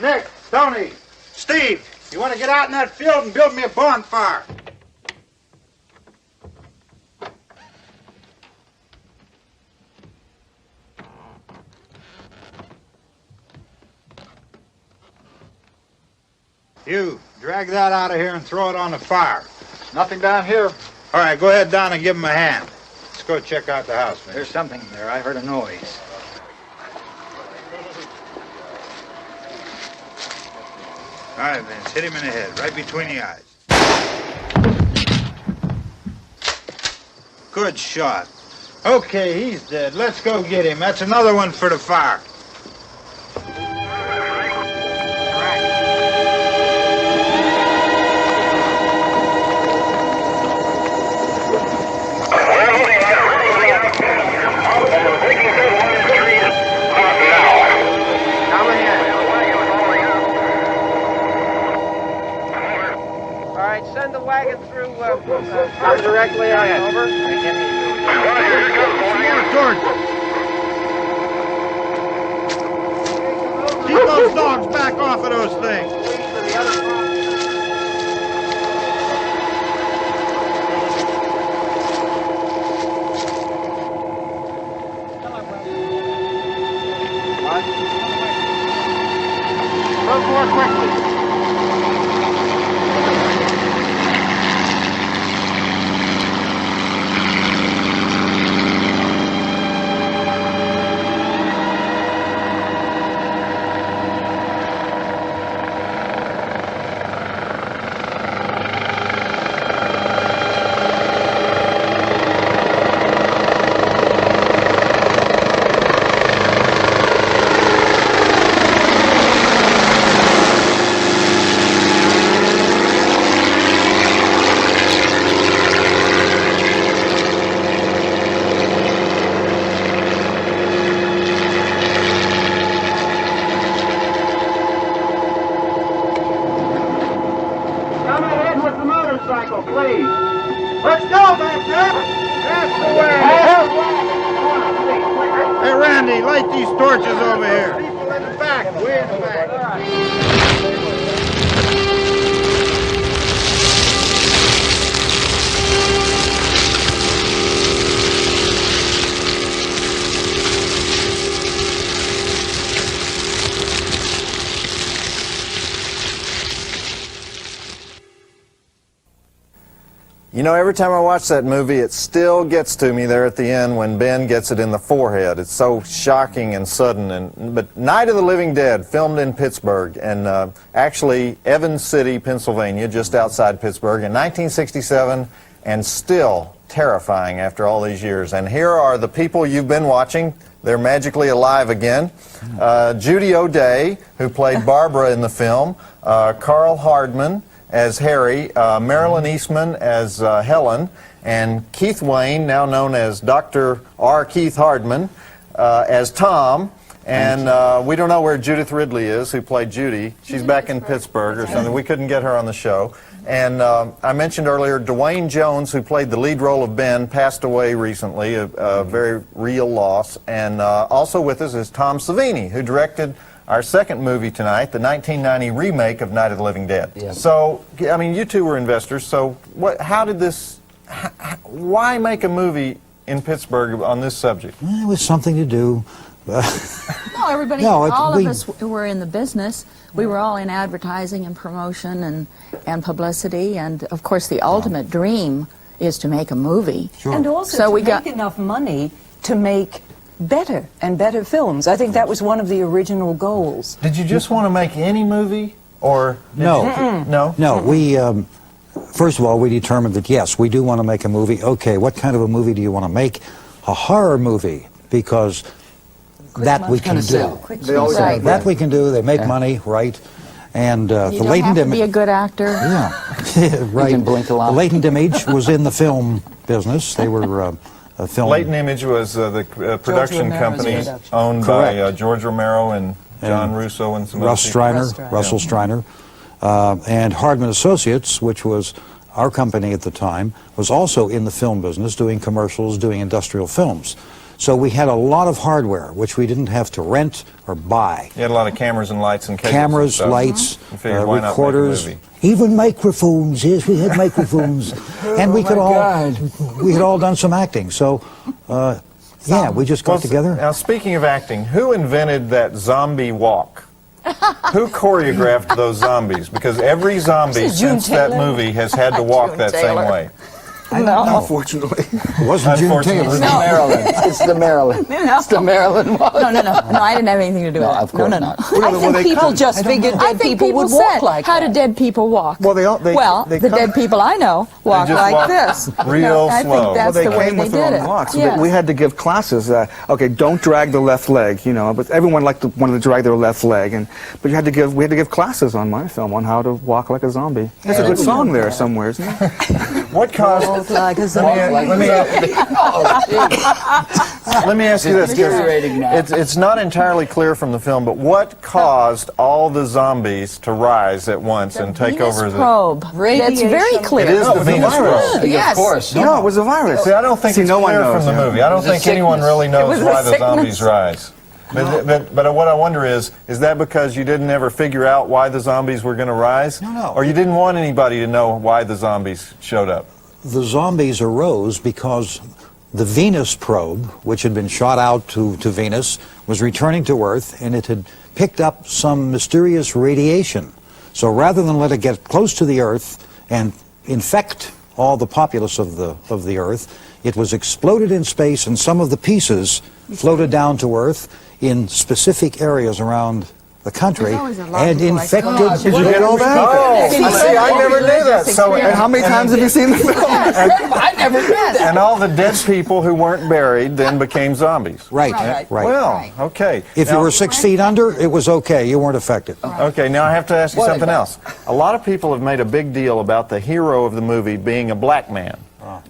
Nick, Tony, Steve, you want to get out in that field and build me a bonfire? You, drag that out of here and throw it on the fire. Nothing down here. All right, go ahead down and give him a hand. Let's go check out the house, man. There's something there. I heard a noise. All right, Vince, hit him in the head, right between the eyes. Good shot. Okay, he's dead. Let's go get him. That's another one for the fire. Send the wagon through, come directly ahead. Over. Keep those dogs back off of those things. Move more quickly. Please. Let's go back there. That's the way. Hey, Randy, light these torches over here. People in the back. We're in the back. You know, every time I watch that movie, it still gets to me there at the end when Ben gets it in the forehead. It's so shocking and sudden. But Night of the Living Dead, filmed in Pittsburgh, and actually Evans City, Pennsylvania, just outside Pittsburgh, in 1967, and still terrifying after all these years. And here are the people you've been watching. They're magically alive again. Judy O'Day, who played Barbara in the film, Carl Hardman as Harry, Marilyn Eastman as Helen, and Keith Wayne, now known as Dr. R. Keith Hardman, as Tom. And we don't know where Judith Ridley is, who played Judy. She's back in Pittsburgh or something. We couldn't get her on the show. And I mentioned earlier, Dwayne Jones, who played the lead role of Ben, passed away recently, a very real loss. And also with us is Tom Savini, who directed our second movie tonight, the 1990 remake of Night of the Living Dead. Yeah. So, I mean, you two were investors, so how did this, why make a movie in Pittsburgh on this subject? It was something to do. No, everybody, all of us who were in the business, we were all in advertising and promotion and publicity, and of course the ultimate dream is to make a movie. Sure. And also to make enough money to make better and better films. I think that was one of the original goals. Did you just want to make any movie, or no? No. We first of all, we determined that yes, we do want to make a movie. Okay, what kind of a movie do you want to make? A horror movie, because that we can do. That we can do. They make money, right? And the you don't latent have to be a good actor. Yeah, right. You can blink a lot. The Latent Image was in the film business. They were film. Latent Image was the production company owned by George Romero and John Russo and some Russell Streiner. And Hardman Associates, which was our company at the time, was also in the film business, doing commercials, doing industrial films. So we had a lot of hardware, which we didn't have to rent or buy. You had a lot of cameras and lights and cables. Cameras, lights, recorders, even microphones. Yes, we had microphones, and we could we had all done some acting. So, yeah, we just got together. Now, speaking of acting, who invented that zombie walk? Who choreographed those zombies? Because every zombie since that movie has had to walk that same way. No, unfortunately. It wasn't June Taylor. It's Maryland. It's the Maryland. It's the Maryland walk. No, I didn't have anything to do with it. Of course not. I think people just figured dead people would walk like that. How do dead people walk? Well, the dead people I know walk like this. Real slow. I think that's the way they did it. Walk, so we had to give classes. Okay, don't drag the left leg, you know. But everyone wanted to drag their left leg, but we had to give classes on my film on how to walk like a zombie. There's a good song there somewhere, isn't it? What caused? Like a zombie. Let me ask you this. It's not entirely clear from the film, but what caused all the zombies to rise at once and take over the probe? That's very clear. It is the Venus probe. Yes. Of course. No, it was a virus. See, I don't think it's clear from the movie. I don't think anyone really knows why the zombies rise. But what I wonder is that because you didn't ever figure out why the zombies were going to rise? No. Or you didn't want anybody to know why the zombies showed up? The zombies arose because the Venus probe, which had been shot out to Venus, was returning to Earth, and it had picked up some mysterious radiation. So rather than let it get close to the Earth and infect all the populace of the Earth, it was exploded in space, and some of the pieces floated down to Earth in specific areas around the country and infected. Did you get all that? Oh, see, I never knew that. So, and how many times have you seen the film? I never did. And all the dead people who weren't buried then became zombies. Right. Well, okay. If you were 6 feet under, it was okay. You weren't affected. Okay, now I have to ask you something else. A lot of people have made a big deal about the hero of the movie being a black man.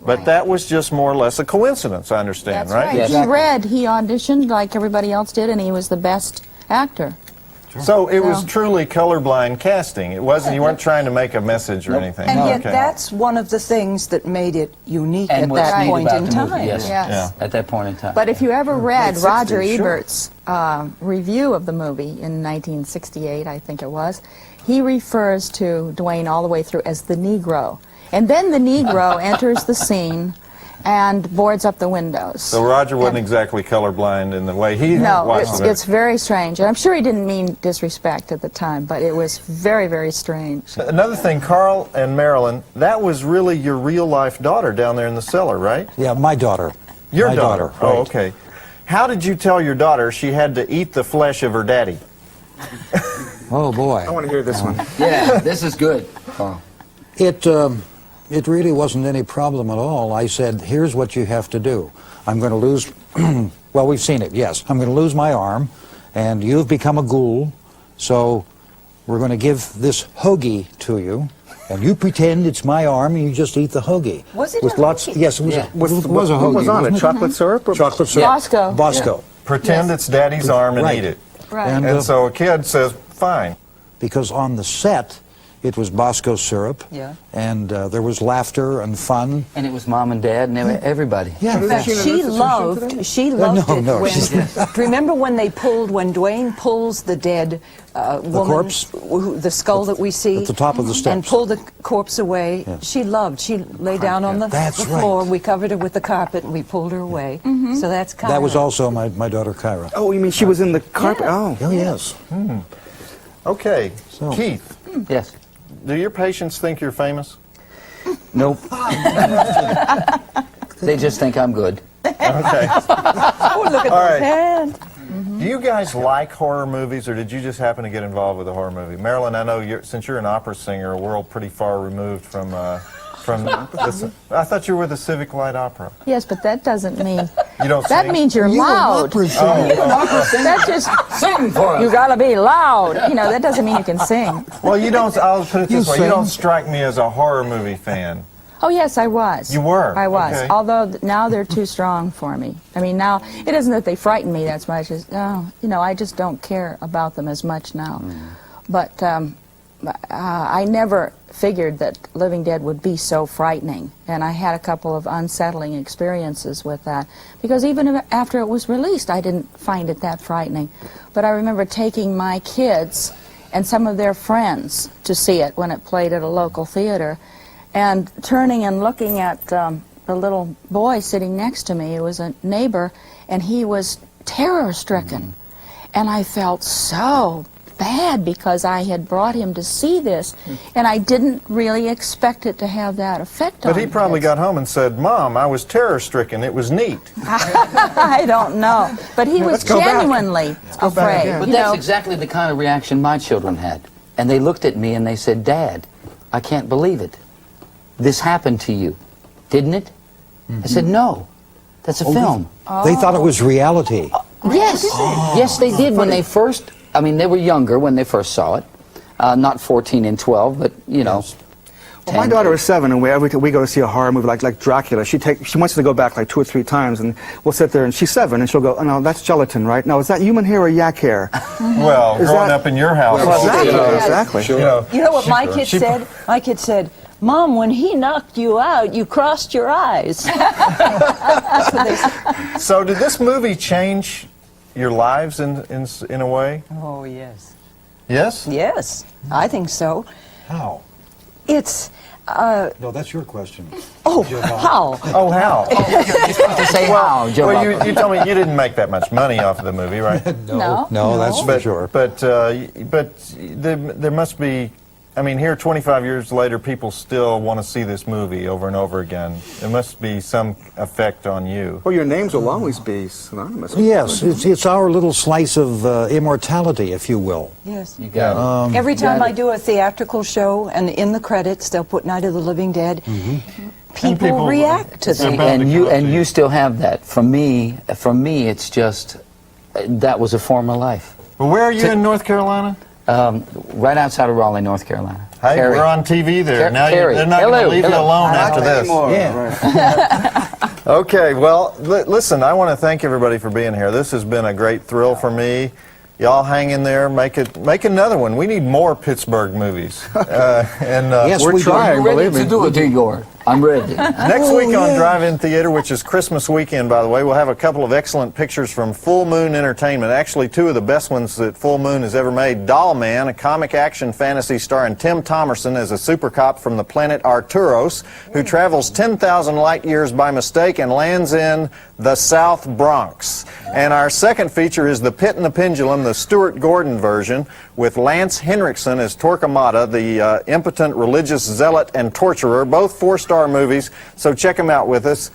But that was just more or less a coincidence, I understand, right? Yes. He auditioned like everybody else did, and he was the best actor. So it was truly colorblind casting. It wasn't. You weren't trying to make a message or anything. And yet, that's one of the things that made it unique at that point in time. Yes. At that point in time. But if you ever read Roger Ebert's review of the movie in 1968, I think it was, he refers to Dwayne all the way through as the Negro, and then the Negro enters the scene. and boards up the windows. So Roger wasn't exactly colorblind in the way he watched it. It's very strange. And I'm sure he didn't mean disrespect at the time, but it was very, very strange. Another thing, Carl and Marilyn, that was really your real-life daughter down there in the cellar, right? Yeah, my daughter. Your My daughter. daughter, Oh, right. okay. How did you tell your daughter she had to eat the flesh of her daddy? Oh, boy. I want to hear this one. Yeah, this is good. Oh. It really wasn't any problem at all. I said, here's what you have to do. I'm going to lose, well, we've seen it, yes. I'm going to lose my arm, and you've become a ghoul, so we're going to give this hoagie to you, and you pretend it's my arm, and you just eat the hoagie. Was it with a lots? hoagie? Yes, it was, Yeah. it was a hoagie. What was on wasn't it? Chocolate syrup? Or? Chocolate syrup. Bosco. Bosco. Yeah. Pretend it's daddy's arm and Right. eat it. Right. And so a kid says, fine. Because on the set, it was Bosco syrup, Yeah. and there was laughter and fun. And it was Mom and Dad and everybody. Yeah. In fact, she loved it no, when, remember when Dwayne pulls the dead woman, corpse? The skull that we see? At the top of the steps. And pull the corpse away. Yeah. She lay down on the That's floor, right. we covered her with the carpet, and we pulled her away. So that's Kyra. That was also my daughter, Kyra. Oh, you mean she was in the carpet? Yeah. Oh. Oh, yes. Okay, So- Keith, Yes. do your patients think you're famous? Nope. They just think I'm good. Okay. Oh, look at All those right. hands. Do you guys like horror movies, or did you just happen to get involved with a horror movie? Marilyn, I know since you're an opera singer, a world pretty far removed from this. I thought you were the Civic Light Opera. Yes, but that doesn't mean... You don't That sing? means you're loud. That's just... Sing for us. You gotta be loud. You know, that doesn't mean you can sing. Well, you don't. I'll put it this way: you sing. don't strike me as a horror movie fan. Oh, yes, I was. You were? I was. Okay. Although now they're too strong for me. I mean, now, it isn't that they frighten me that much. It's, I just don't care about them as much now. But I never figured that Living Dead would be so frightening. And I had a couple of unsettling experiences with that. Because even after it was released, I didn't find it that frightening. But I remember taking my kids and some of their friends to see it when it played at a local theater, and turning and looking at the little boy sitting next to me. It was a neighbor, and he was terror-stricken. And I felt so bad because I had brought him to see this, and I didn't really expect it to have that effect on But he probably got home and said, "Mom, I was terror-stricken. It was neat." I don't know. But he was genuinely afraid. But that's exactly the kind of reaction my children had. And they looked at me and they said, "Dad, I can't believe it. This happened to you, didn't it?" I said, "No, that's a film." They thought it was reality. Yes, yes, they did when they first. I mean, they were younger when they first saw it, not 14 and 12, but you know. Well, my daughter is 7, and every time we go to see a horror movie like Dracula, she wants to go back like 2 or 3 times, and we'll sit there, and she's 7, and she'll go, "Oh no, that's gelatin, right? Now, is that human hair or yak hair?" Well, growing up in your house, exactly. Sure. You know what my kid said? My kid said, "Mom, when he knocked you out, you crossed your eyes." That's what they said. So, did this movie change your lives in a way? Oh, yes. Yes? Yes, I think so. How? It's, No, that's your question. oh, Joe Bob. how? Oh, how? To say how, Joe Well, Bob. you told me you didn't make that much money off of the movie, right? No, that's for sure. But there must be. I mean, here 25 years later, people still want to see this movie over and over again. There must be some effect on you. Well, your names will always be synonymous. Yes, it's our little slice of immortality, if you will. Yes. You got it. Every time I do a theatrical show, and in the credits, they'll put Night of the Living Dead, people react to See, that. and you still have that. For me, it's just, that was a form of life. Well, where are you in North Carolina? Right outside of Raleigh, North Carolina. Hey, Cary. we're on TV there. Now Cary. they're not going to leave you alone after this. Yeah. Okay, well, listen, I want to thank everybody for being here. This has been a great thrill for me. Y'all hang in there. Make another one. We need more Pittsburgh movies. Yes, we're trying. Ready Believe me. to do it, Igor. I'm ready. Next week on Drive-In Theater, which is Christmas weekend, by the way, we'll have a couple of excellent pictures from Full Moon Entertainment. Actually, two of the best ones that Full Moon has ever made. Doll Man, a comic action fantasy starring Tim Thomerson as a super cop from the planet Arturos, who travels 10,000 light years by mistake and lands in the South Bronx. And our second feature is The Pit and the Pendulum, the Stuart Gordon version, with Lance Henriksen as Torquemada, the impotent religious zealot and torturer, both 4-star movies, so check them out with us.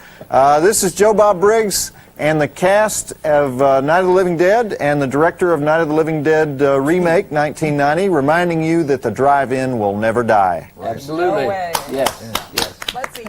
This is Joe Bob Briggs and the cast of Night of the Living Dead and the director of Night of the Living Dead remake, 1990, reminding you that the drive-in will never die. Absolutely. No way. Yes. Yes. Let's see.